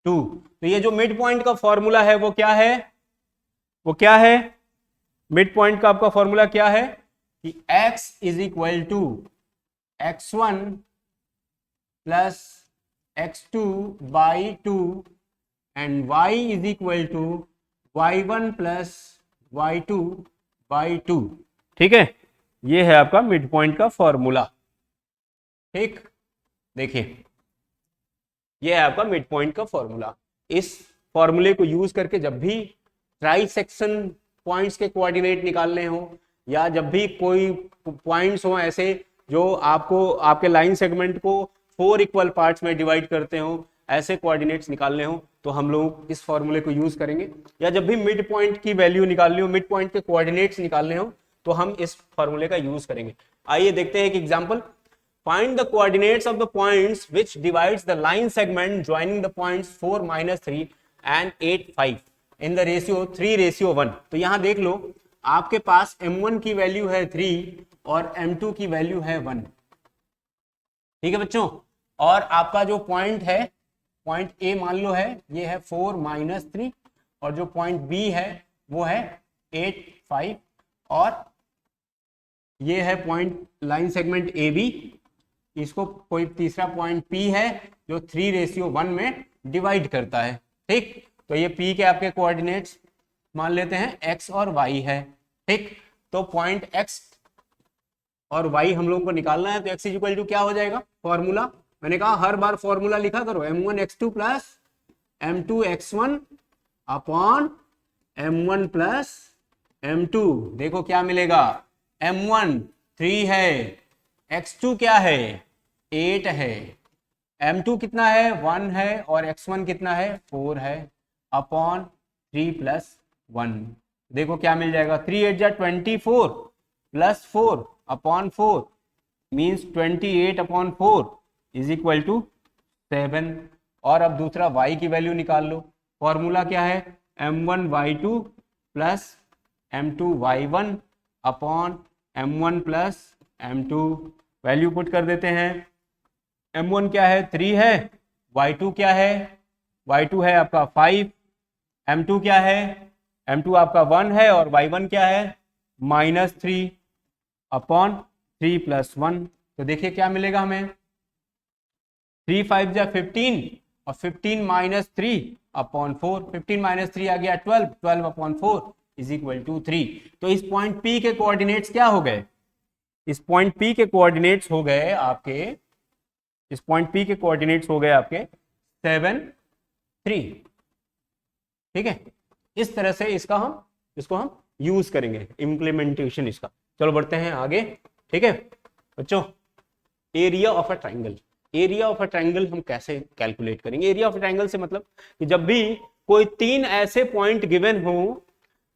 तो ये जो मिड पॉइंट का फॉर्मूला है वो क्या है, वो क्या है, मिड पॉइंट का आपका फॉर्मूला क्या है कि x is equal to x1 + x2/2 and y is equal to y1 + y2/2। ठीक है, ये है आपका मिड पॉइंट का फॉर्मूला। ठीक, देखिए ये है आपका मिड पॉइंट का फॉर्मूला। इस फॉर्मूले को यूज करके जब भी ट्राई सेक्शन पॉइंट्स के कोऑर्डिनेट निकालने हो, या जब भी कोई पॉइंट्स हो ऐसे जो आपको आपके लाइन सेगमेंट को 4 इक्वल पार्ट्स में डिवाइड करते हो, ऐसे कोऑर्डिनेट्स निकालने हो तो हम लोग इस फॉर्मूले को यूज करेंगे। या जब भी मिड पॉइंट की वैल्यू निकालनी हो, मिड पॉइंट के कोऑर्डिनेट्स निकालने हो, तो हम इस फॉर्मूले का यूज करेंगे। आइए देखते हैं एक example. Find the coordinates of the points which divides the line segment joining the points 4, -3 and 8, 5 in the ratio 3:1। तो यहां देख लो, आपके पास m1 की वैल्यू है 3 और m2 की वैल्यू है 1। ठीक है बच्चों, और आपका जो पॉइंट है, पॉइंट ए मान लो है ये है 4 - 3, और जो पॉइंट बी है वो है 8, 5, और ये है point line segment A B. इसको कोई तीसरा पॉइंट P है जो 3:1 में डिवाइड करता है। ठीक, तो ये P के आपके कोऑर्डिनेट्स मान लेते हैं x और y है। ठीक, तो पॉइंट x और y हम लोगों को निकालना है, तो x इक्वल टू क्या हो जाएगा, फॉर्मूला मैंने कहा हर बार फॉर्मूला लिखा करो, m1 x2 + m2 x1 upon m1 + m2। देखो क्या मिलेगा, m1 3 है, x2 क्या है 8 है, m2 कितना है 1 है, और x1 कितना है 4 है, अपॉन 3 + 1। देखो क्या मिल जाएगा, 3 8 जा 24 + 4 upon 4 means 28/4 is equal to 7। और अब दूसरा y की वैल्यू निकाल लो, फॉर्मूला क्या है, m1 y2 + m2 y1 upon m1 + m2। Value put कर देते हैं, m1 क्या है 3 है, y2 क्या है, y2 है आपका 5, m2 क्या है, m2 आपका 1 है, और y1 क्या है -3 अपॉन 3 + 1। तो देखिए क्या मिलेगा हमें, 3 5 जा 15 और 15 - 3 अपॉन 4, 15 - 3 आ गया 12, 12/4 इज इक्वल टू 3। तो इस पॉइंट P के कोऑर्डिनेट्स क्या हो गए, इस पॉइंट P के कोऑर्डिनेट्स हो गए आपके, इस पॉइंट P के कोऑर्डिनेट्स हो गए आपके 7, 3। ठीक है, इस तरह से इसको हम यूज करेंगे, इंप्लीमेंटेशन इसका। चलो बढ़ते हैं आगे। ठीक है बच्चों, area of a triangle, area of a triangle हम कैसे कैलकुलेट करेंगे। एरिया ऑफ अ ट्राइंगल से मतलब कि जब भी कोई 3 ऐसे पॉइंट गिवन हो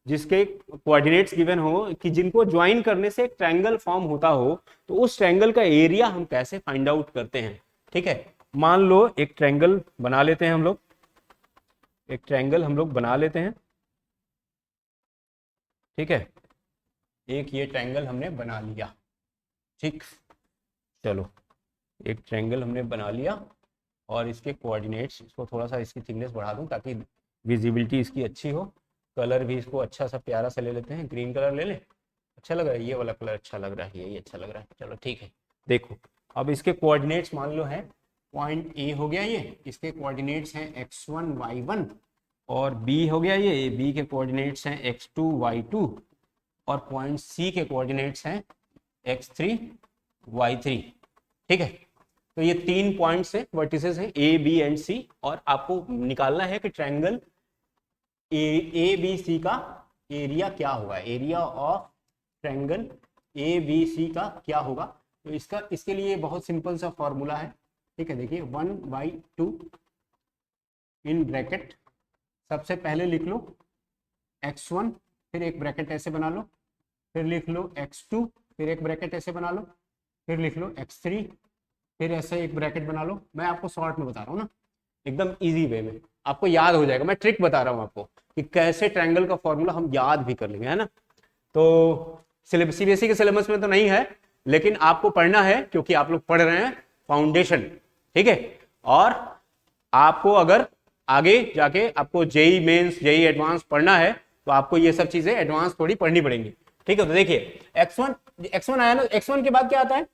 जिसके कोऑर्डिनेट्स गिवन हो कि जिनको ज्वाइन करने से एक ट्रायंगल फॉर्म होता हो, तो उस ट्रायंगल का एरिया हम कैसे फाइंड आउट करते हैं। ठीक है, मान लो एक ट्रायंगल बना लेते हैं हम लोग, एक ट्रायंगल हम लोग बना लेते हैं। ठीक है, एक ये ट्रायंगल हमने बना लिया। ठीक, चलो एक ट्रायंगल हमने बना लिया, और इसके कोऑर्डिनेट्स, इसको थोड़ा सा इसकी थिकनेस बढ़ा दूं ताकि विजिबिलिटी इसकी अच्छी हो। कलर भी इसको अच्छा सा प्यारा सा ले लेते हैं, ग्रीन कलर ले ले, अच्छा लग रहा है ये वाला कलर, अच्छा लग रहा है, यही अच्छा लग रहा है। चलो ठीक है, देखो अब इसके कोऑर्डिनेट्स मान लो है पॉइंट ए हो गया, ये इसके कोऑर्डिनेट्स हैं x1 y1, और बी हो गया ये बी के कोऑर्डिनेट्स हैं x2 y2, और पॉइंट सी के कोऑर्डिनेट्स हैं x3 y3। ठीक है, तो ये 3 पॉइंट्स हैं, वर्टिसेस हैं ए बी एंड सी, और आपको निकालना है कि ट्रायंगल ए बी सी का एरिया क्या होगा, area of triangle A B C का क्या होगा। तो इसका इसके लिए बहुत सिंपल सा फॉर्मूला है, ठीक है। देखिए 1/2 इन ब्रैकेट, सबसे पहले लिख लो x1, फिर एक ब्रैकेट ऐसे बना लो, फिर लिख लो x2, फिर एक ब्रैकेट ऐसे बना लो, फिर लिख लो x3, फिर ऐसे एक ब्रैकेट बना लो। मैं आपको शॉर्ट में बता रहा हूँ ना, एकदम इजी वे में आपको याद हो जाएगा। मैं ट्रिक बता रहा हूँ आपको कि कैसे ट्रायंगल का फॉर्मूला हम याद भी कर लेंगे, है ना। तो सीबीएसई के सिलेबस में तो नहीं है, लेकिन आपको पढ़ना है क्योंकि आप लोग पढ़ रहे हैं फाउंडेशन, ठीक है। और आपको अगर आगे जाके आपको जेई मेंस जेई एडवांस पढ़ना है तो आपको ये सब चीजें एडवांस थोड़ी पढ़नी पड़ेंगी, ठीक है। तो देखिए x1 आया ना, x1 के बाद क्या आता है,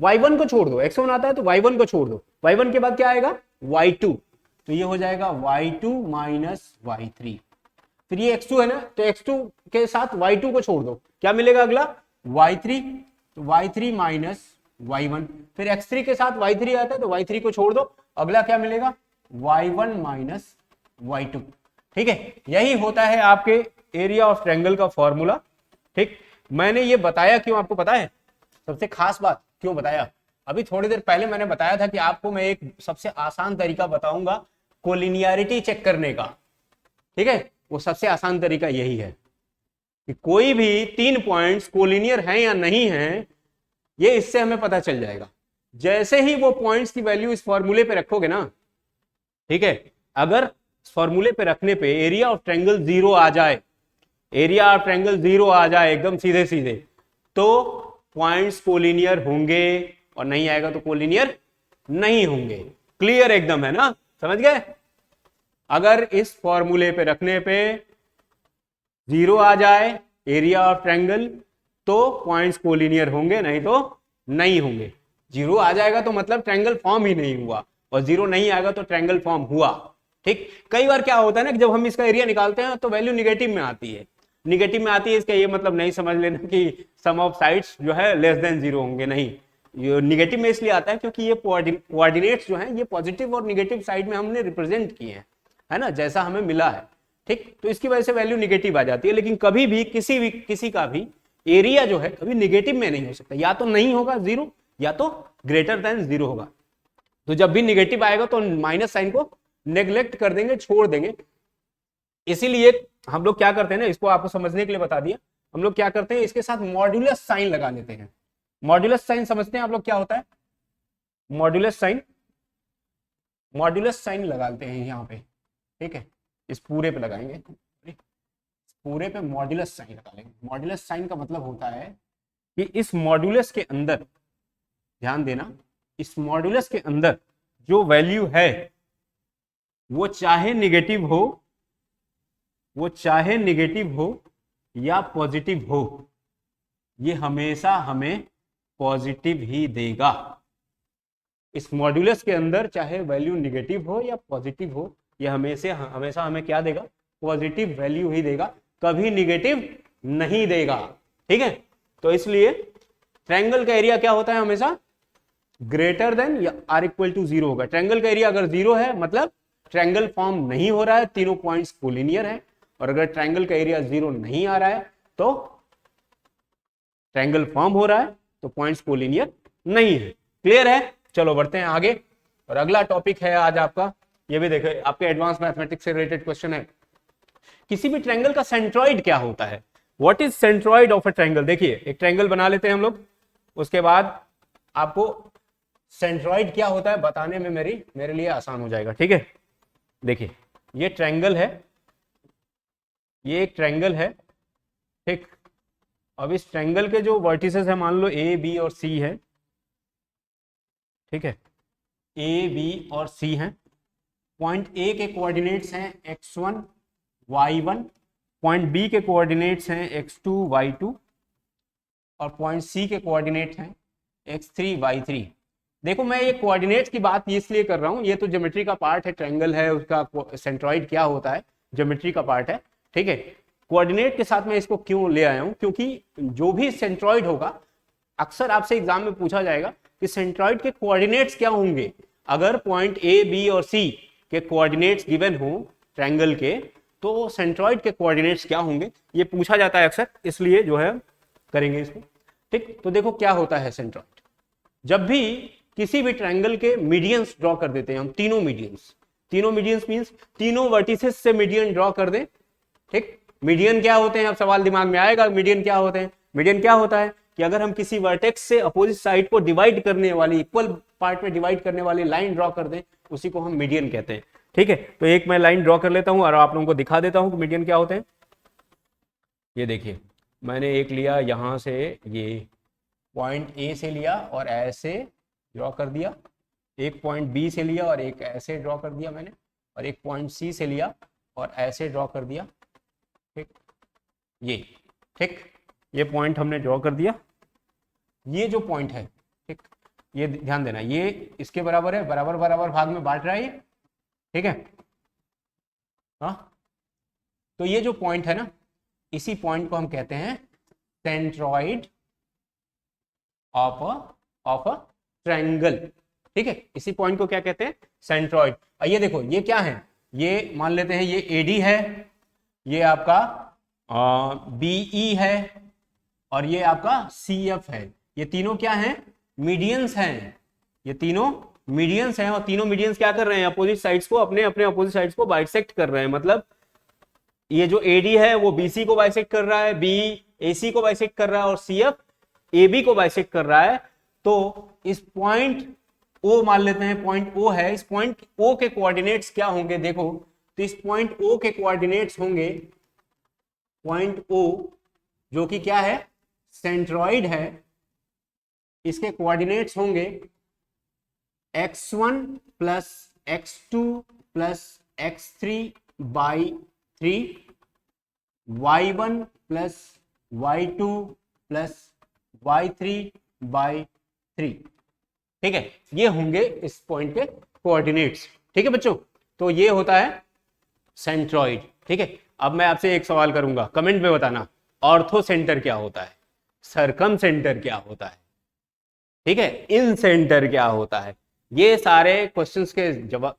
y1 को छोड़ दो, x1 आता है तो y1 को छोड़ दो, y1 के बाद क्या आएगा y2, तो ये हो जाएगा y2 माइनस y3। फिर ये x2 है ना, तो x2 के साथ y2 को छोड़ दो, क्या मिलेगा अगला y3, तो y3 माइनस y1। फिर x3 के साथ y3 आता है तो y3 को छोड़ दो, अगला क्या मिलेगा y1 माइनस y2, ठीक है। यही होता है आपके एरिया ऑफ ट्रायंगल का फॉर्मूला, ठीक। मैंने ये बताया क्यों, आपको पता है सबसे खास बात क्यों बताया? अभी थोड़ी देर पहले मैंने बताया था कि आपको मैं एक सबसे आसान तरीका बताऊंगा कोलिनियरिटी चेक करने का, ठीक है। वो सबसे आसान तरीका यही है कि कोई भी 3 पॉइंट्स कोलिनियर हैं या नहीं हैं, ये इससे हमें पता चल जाएगा। जैसे ही वो पॉइंट्स की वैल्यू इस फॉर्मूले पे रखोगे ना, ठीक है, अगर फॉर्मूले पे रखने पे एरिया ऑफ ट्रायंगल 0 आ जाए, एरिया ऑफ ट्रायंगल 0 आ जाए एकदम सीधे सीधे, तो पॉइंट्स कोलिनियर होंगे, और नहीं आएगा तो कोलिनियर नहीं होंगे। क्लियर एकदम है ना, समझ गए। अगर इस फॉर्मूले पे रखने पे 0 आ जाए एरिया ऑफ ट्रायंगल, तो पॉइंट्स कोलिनियर होंगे, नहीं तो नहीं होंगे। 0 आ जाएगा तो मतलब ट्रायंगल फॉर्म ही नहीं हुआ, और 0 नहीं आएगा तो ट्रायंगल फॉर्म हुआ, ठीक। कई बार क्या होता है ना कि जब हम इसका एरिया निकालते हैं तो वैल्यू निगेटिव में आती है, निगेटिव में आती है, इसका ये मतलब नहीं समझ लेना कि सम ऑफ साइड्स जो है लेस देन 0 होंगे, नहीं। ये निगेटिव में इसलिए आता है क्योंकि ये कोऑर्डिनेट्स जो हैं ये पॉजिटिव और निगेटिव साइड में हमने रिप्रेजेंट किए हैं, है ना, जैसा हमें मिला है, ठीक। तो इसकी वजह से वैल्यू निगेटिव आ जाती है। लेकिन कभी भी किसी का भी एरिया जो है कभी निगेटिव में नहीं हो सकता, या तो नहीं होगा 0 या तो ग्रेटर देन 0 होगा। तो जब भी निगेटिव आएगा तो माइनस साइन को नेग्लेक्ट कर देंगे, छोड़ देंगे। इसीलिए हम लोग क्या करते हैं ना, इसको आपको समझने के लिए बता दिया, हम लोग क्या करते हैं इसके साथ मॉड्यूलस साइन लगा लेते हैं। मॉड्यूलस साइन समझते हैं आप लोग क्या होता है? मॉड्यूलस साइन लगाते हैं यहाँ पे, ठीक है। इस पूरे पे लगाएंगे, पूरे पे मॉड्यूलस साइन लगा लेंगे। मॉड्यूलस साइन का मतलब होता है कि इस मॉड्यूलस के अंदर, ध्यान देना, इस मॉड्यूलस के अंदर जो वैल्यू है वो चाहे निगेटिव हो या पॉजिटिव हो, ये हमेशा हमें पॉजिटिव ही देगा। इस मॉड्यूलस के अंदर चाहे वैल्यू निगेटिव हो या पॉजिटिव हो, ये हमेशा हमें क्या देगा, पॉजिटिव वैल्यू ही देगा, कभी निगेटिव नहीं देगा, ठीक है। तो इसलिए ट्रायंगल का एरिया क्या होता है, हमेशा ग्रेटर देन या आर इक्वल टू 0 होगा। ट्रायंगल का एरिया अगर 0 है मतलब ट्रायंगल फॉर्म नहीं हो रहा है, तीनों पॉइंट्स कोलिनियर है। और अगर ट्रायंगल का एरिया 0 नहीं आ रहा है तो ट्रायंगल फॉर्म हो रहा है, तो पॉइंट्स कोलिनियर नहीं है। क्लियर है? चलो बढ़ते हैं आगे। और अगला टॉपिक है आज आपका, ये भी देखो आपके एडवांस मैथमेटिक्स से रिलेटेड क्वेश्चन है। किसी भी ट्रायंगल का सेंट्रॉइड क्या होता है? What is centroid of a triangle? देखिए एक ट्रायंगल बना लेते हैं हम लोग, उसके बाद आपको सेंट्रॉइड क्या होता है बताने में मेरे लिए आसान हो जाएगा, ठीक है। देखिए ये ट्रायंगल है, ये एक ट्रायंगल है, ठीक। अब इस ट्रायंगल के जो वर्टिसेस है मान लो ए बी और सी है, ठीक है, ए बी और सी हैं। पॉइंट ए के कोऑर्डिनेट्स हैं x1 y1, पॉइंट बी के कोऑर्डिनेट्स हैं x2 y2, और पॉइंट सी के कोऑर्डिनेट्स हैं x3 y3। देखो मैं ये कोऑर्डिनेट्स की बात इसलिए कर रहा हूं, ये तो ज्योमेट्री का पार्ट है, ट्रायंगल है, उसका सेंट्रॉइड क्या होता है ज्योमेट्री का पार्ट है, ठीक है। कोऑर्डिनेट के साथ मैं इसको क्यों ले आया हूं, क्योंकि जो भी सेंट्रॉइड होगा अक्सर आपसे एग्जाम में पूछा जाएगा कि सेंट्रॉइड के कोऑर्डिनेट्स क्या होंगे। अगर पॉइंट ए बी और सी के कोऑर्डिनेट्स गिवन हो ट्रायंगल के, तो सेंट्रॉइड के कोऑर्डिनेट्स क्या होंगे ये पूछा जाता है अक्सर, इसलिए जो है करेंगे इसको, ठीक। तो देखो क्या होता है सेंट्रॉइड। जब भी किसी भी ट्रायंगल के मीडियंस ड्रॉ कर देते हैं हम, तीनों मीडियंस मींस तीनों वर्टिसेस से मीडियन ड्रॉ कर दें, ठीक। मीडियन क्या होते हैं, अब सवाल दिमाग में आएगा, मीडियन क्या होते हैं। मीडियन क्या होता है कि अगर हम किसी वर्टेक्स से अपोजिट साइड को डिवाइड करने वाली, इक्वल पार्ट में डिवाइड करने वाली लाइन ड्रॉ कर दें, उसी को हम मीडियन कहते हैं, ठीक है। तो एक मैं लाइन ड्रॉ कर लेता हूं और आप लोगों को दिखा देता हूं कि मीडियन क्या होते हैं। ये देखिए, मैंने एक लिया यहां से, ये पॉइंट ए से लिया और ऐसे ड्रॉ कर दिया, एक पॉइंट बी से लिया और एक ऐसे ड्रॉ कर दिया मैंने, और एक पॉइंट सी से लिया और ऐसे ड्रॉ कर दिया, ठीक। ये ठीक, ये पॉइंट हमने ड्रॉ कर दिया। ये जो पॉइंट है, ठीक, ये ध्यान देना, ये इसके बराबर है, बराबर बराबर भाग में बांट रहा है ये, ठीक है। हाँ, तो ये जो पॉइंट है ना, इसी पॉइंट को हम कहते हैं सेंट्रॉइड ऑफ अ ट्रायंगल, ठीक है। इसी पॉइंट को क्या कहते हैं, सेंट्रॉइड। ये देखो, ये क्या है, ये मान लेते हैं ये एडी है, ये आपका बीई है और ये आपका सीएफ है। ये तीनों क्या हैं, मीडियंस हैं। ये तीनों मीडियंस हैं और तीनों मीडियंस क्या कर रहे हैं, अपोजिट साइड्स को, अपने अपने अपोजिट साइड्स को बाइसेक्ट कर रहे हैं। मतलब ये जो एडी है वो बीसी को बाइसेक्ट कर रहा है, बी एसी को बाइसेक्ट कर रहा है और सीएफ एबी को बाइसेक्ट कर रहा है। तो इस पॉइंट ओ मान लेते हैं, पॉइंट ओ है, इस पॉइंट ओ के कोऑर्डिनेट्स क्या होंगे देखो, तो इस पॉइंट ओ के कोऑर्डिनेट्स होंगे, पॉइंट ओ जो कि क्या है, सेंट्रॉइड है, इसके कोऑर्डिनेट्स होंगे x1 plus x2 plus x3 by 3, y1 plus y2 plus y3 by 3, ठीक है। ये होंगे इस पॉइंट के कोऑर्डिनेट्स, ठीक है बच्चों। तो ये होता है सेंट्रॉइड, ठीक है। अब मैं आपसे एक सवाल करूंगा, कमेंट में बताना, ऑर्थो सेंटर क्या होता है, सरकम सेंटर क्या होता है, ठीक है, इन सेंटर क्या होता है। ये सारे क्वेश्चंस के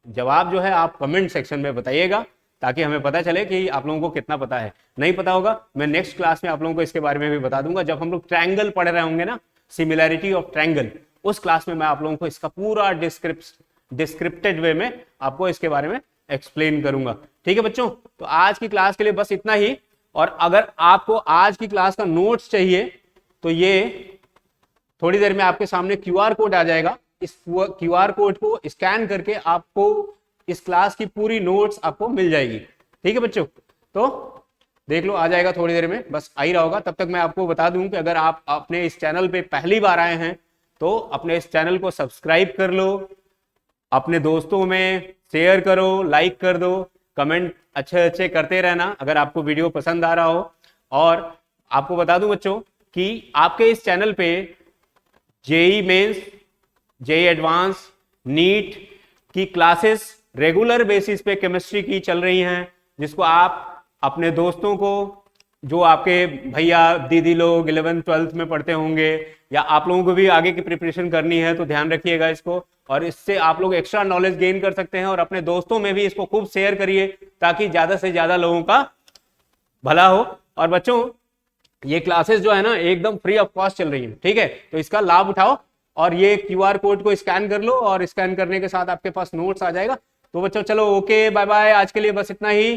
जवाब जो है आप कमेंट सेक्शन में बताइएगा, ताकि हमें पता चले कि आप लोगों को कितना पता है। नहीं पता होगा, मैं नेक्स्ट क्लास में आप लोगों को इसके बारे में भी बता दूंगा, जब हम लोग ट्रायंगल पढ़ रहे होंगे ना, सिमिलैरिटी ऑफ ट्रायंगल, उस क्लास में मैं आप लोगों को इसका पूरा डिस्क्रिप्टेड वे में आपको इसके बारे में एक्सप्लेन करूंगा, ठीक है बच्चों। तो आज की क्लास के लिए बस इतना ही, और अगर आपको आज की क्लास का नोट्स चाहिए तो ये थोड़ी देर में आपके सामने क्यूआर कोड आ जाएगा, इस क्यूआर कोड को स्कैन करके आपको इस क्लास की पूरी नोट्स आपको मिल जाएगी, ठीक है बच्चों। तो देख लो, आ जाएगा थोड़ी देर में, बस आ ही रहा होगा। तब तक मैं आपको बता दूं कि अगर आप अपने इस चैनल पे पहली बार आए हैं तो अपने इस चैनल को सब्सक्राइब कर लो, अपने दोस्तों में शेयर करो, लाइक कर दो, कमेंट अच्छे अच्छे करते रहना अगर आपको वीडियो पसंद आ रहा हो। और आपको बता दूं बच्चों कि आपके इस चैनल पे JEE Mains, JEE advance, NEET की क्लासेस रेगुलर बेसिस पे केमिस्ट्री की चल रही हैं, जिसको आप अपने दोस्तों को, जो आपके भैया दीदी लोग 11th 12th में पढ़ते होंगे, या आप लोगों को भी आगे की प्रिपरेशन करनी है, तो ध्यान रखिएगा इसको, और इससे आप लोग एक्स्ट्रा नॉलेज गेन कर सकते हैं। और अपने दोस्तों में भी इसको खूब शेयर करिए, ताकि ज्यादा से ज्यादा लोगों का भला हो। और बच्चों, ये क्लासेस जो है ना, एकदम फ्री ऑफ कॉस्ट चल रही है, ठीक है, तो इसका लाभ उठाओ। और ये क्यूआर कोड को स्कैन कर लो, और स्कैन करने के साथ आपके पास नोट्स आ जाएगा। तो बच्चों चलो, ओके, बाय बाय, आज के लिए बस इतना ही।